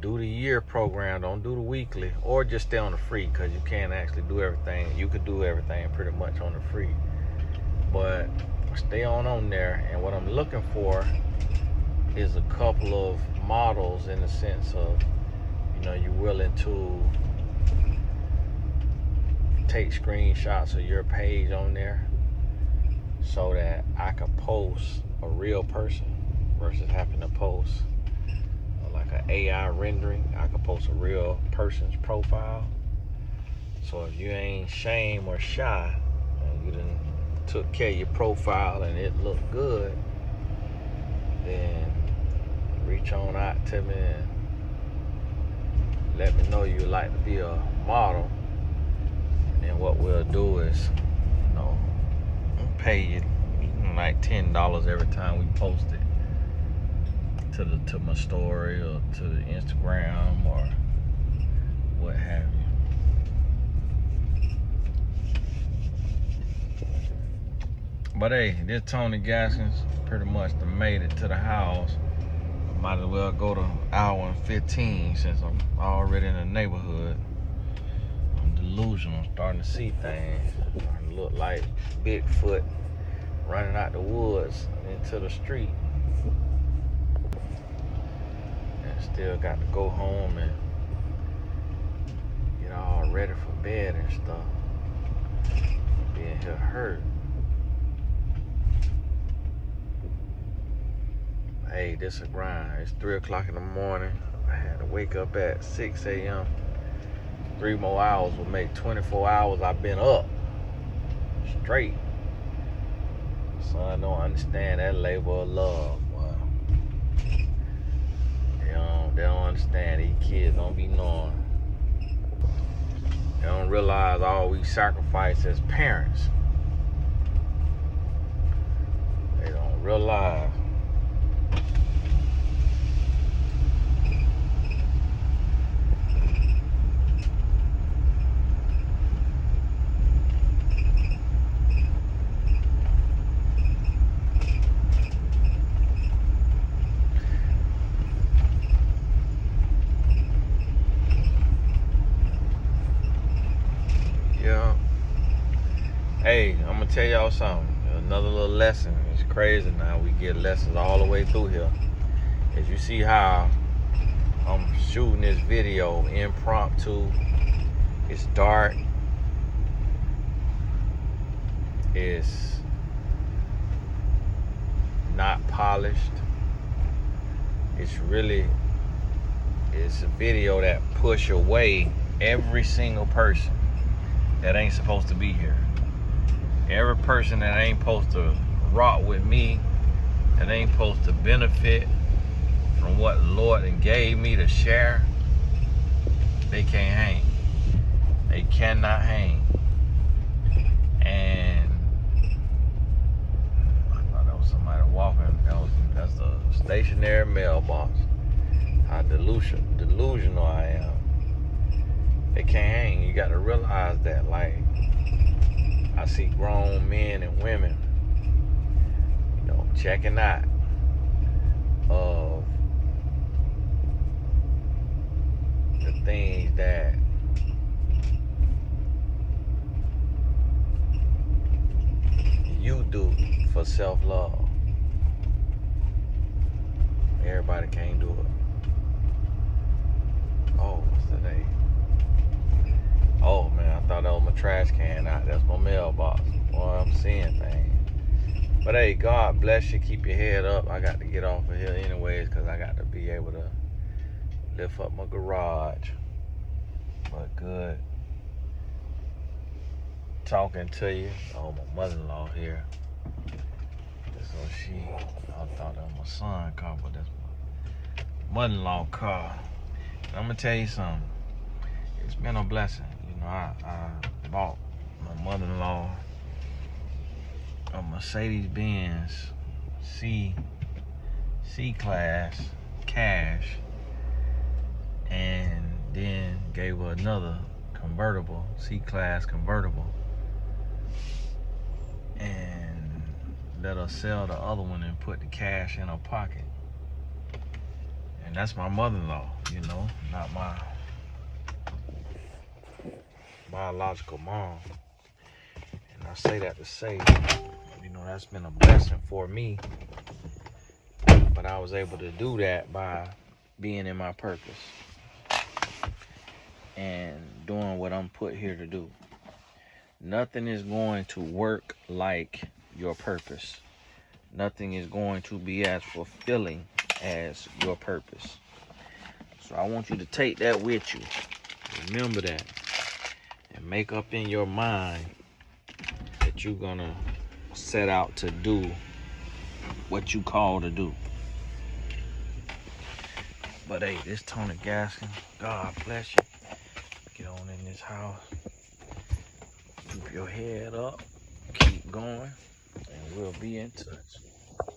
do the year program, don't do the weekly, or just stay on the free, because you can't actually do everything. You could do everything pretty much on the free, but stay on there. And what I'm looking for is a couple of models, in the sense of, you're willing to take screenshots of your page on there, so that I can post a real person versus having to post like an AI rendering. I can post a real person's profile. So if you ain't shame or shy, and you done took care of your profile and it looked good, then reach on out to me and let me know you'd like to be a model. And what we'll do is, pay you like $10 every time we post it to my story or to the Instagram or what have you. But hey, this Tony Gaskins pretty much done made it to the house. Might as well go to 1:15 since I'm already in the neighborhood. I'm delusional. I'm starting to see things. I'm starting to look like Bigfoot running out the woods into the street. And still got to go home and get all ready for bed and stuff. Being here hurt. Hey, this a grind. It's 3 o'clock in the morning. I had to wake up at 6 a.m. 3 more hours will make 24 hours I've been up straight. So I don't understand that labor of love. Boy. They don't understand. These kids don't be knowing. They don't realize all we sacrifice as parents. They don't realize. Hey, I'm gonna tell y'all something. Another little lesson. It's crazy now. We get lessons all the way through here. As you see how I'm shooting this video impromptu. It's dark. It's not polished. It's a video that push away every single person that ain't supposed to be here. Every person that ain't supposed to rock with me, that ain't supposed to benefit from what the Lord and gave me to share, they can't hang. They cannot hang. And stationary mailbox. How delusional I am. They can't hang. You got to realize that. Like, I see grown men and women, checking out of the things that you do for self-love. Everybody can't do it. Oh, what's today? Oh man, I thought that was my trash can out. That's my mailbox. Boy, I'm seeing things. But hey, God bless you. Keep your head up. I got to get off of here anyways because I got to be able to lift up my garage. But good talking to you. Oh, my mother-in-law here. I thought that was my son's car, but that's my mother-in-law car. And I'm gonna tell you something. It's been a blessing. I bought my mother-in-law a Mercedes-Benz C-Class cash, and then gave her another convertible, C-Class convertible, and let her sell the other one and put the cash in her pocket. And that's my mother-in-law, not my biological mom. And I say that to say, that's been a blessing for me. But I was able to do that by being in my purpose and doing what I'm put here to do. Nothing is going to work like your purpose. Nothing is going to be as fulfilling as your purpose. So I want you to take that with you. Remember that. And make up in your mind that you're going to set out to do what you call to do. But hey, this Tony Gaskin, God bless you. Get on in this house. Keep your head up. Keep going. And we'll be in touch.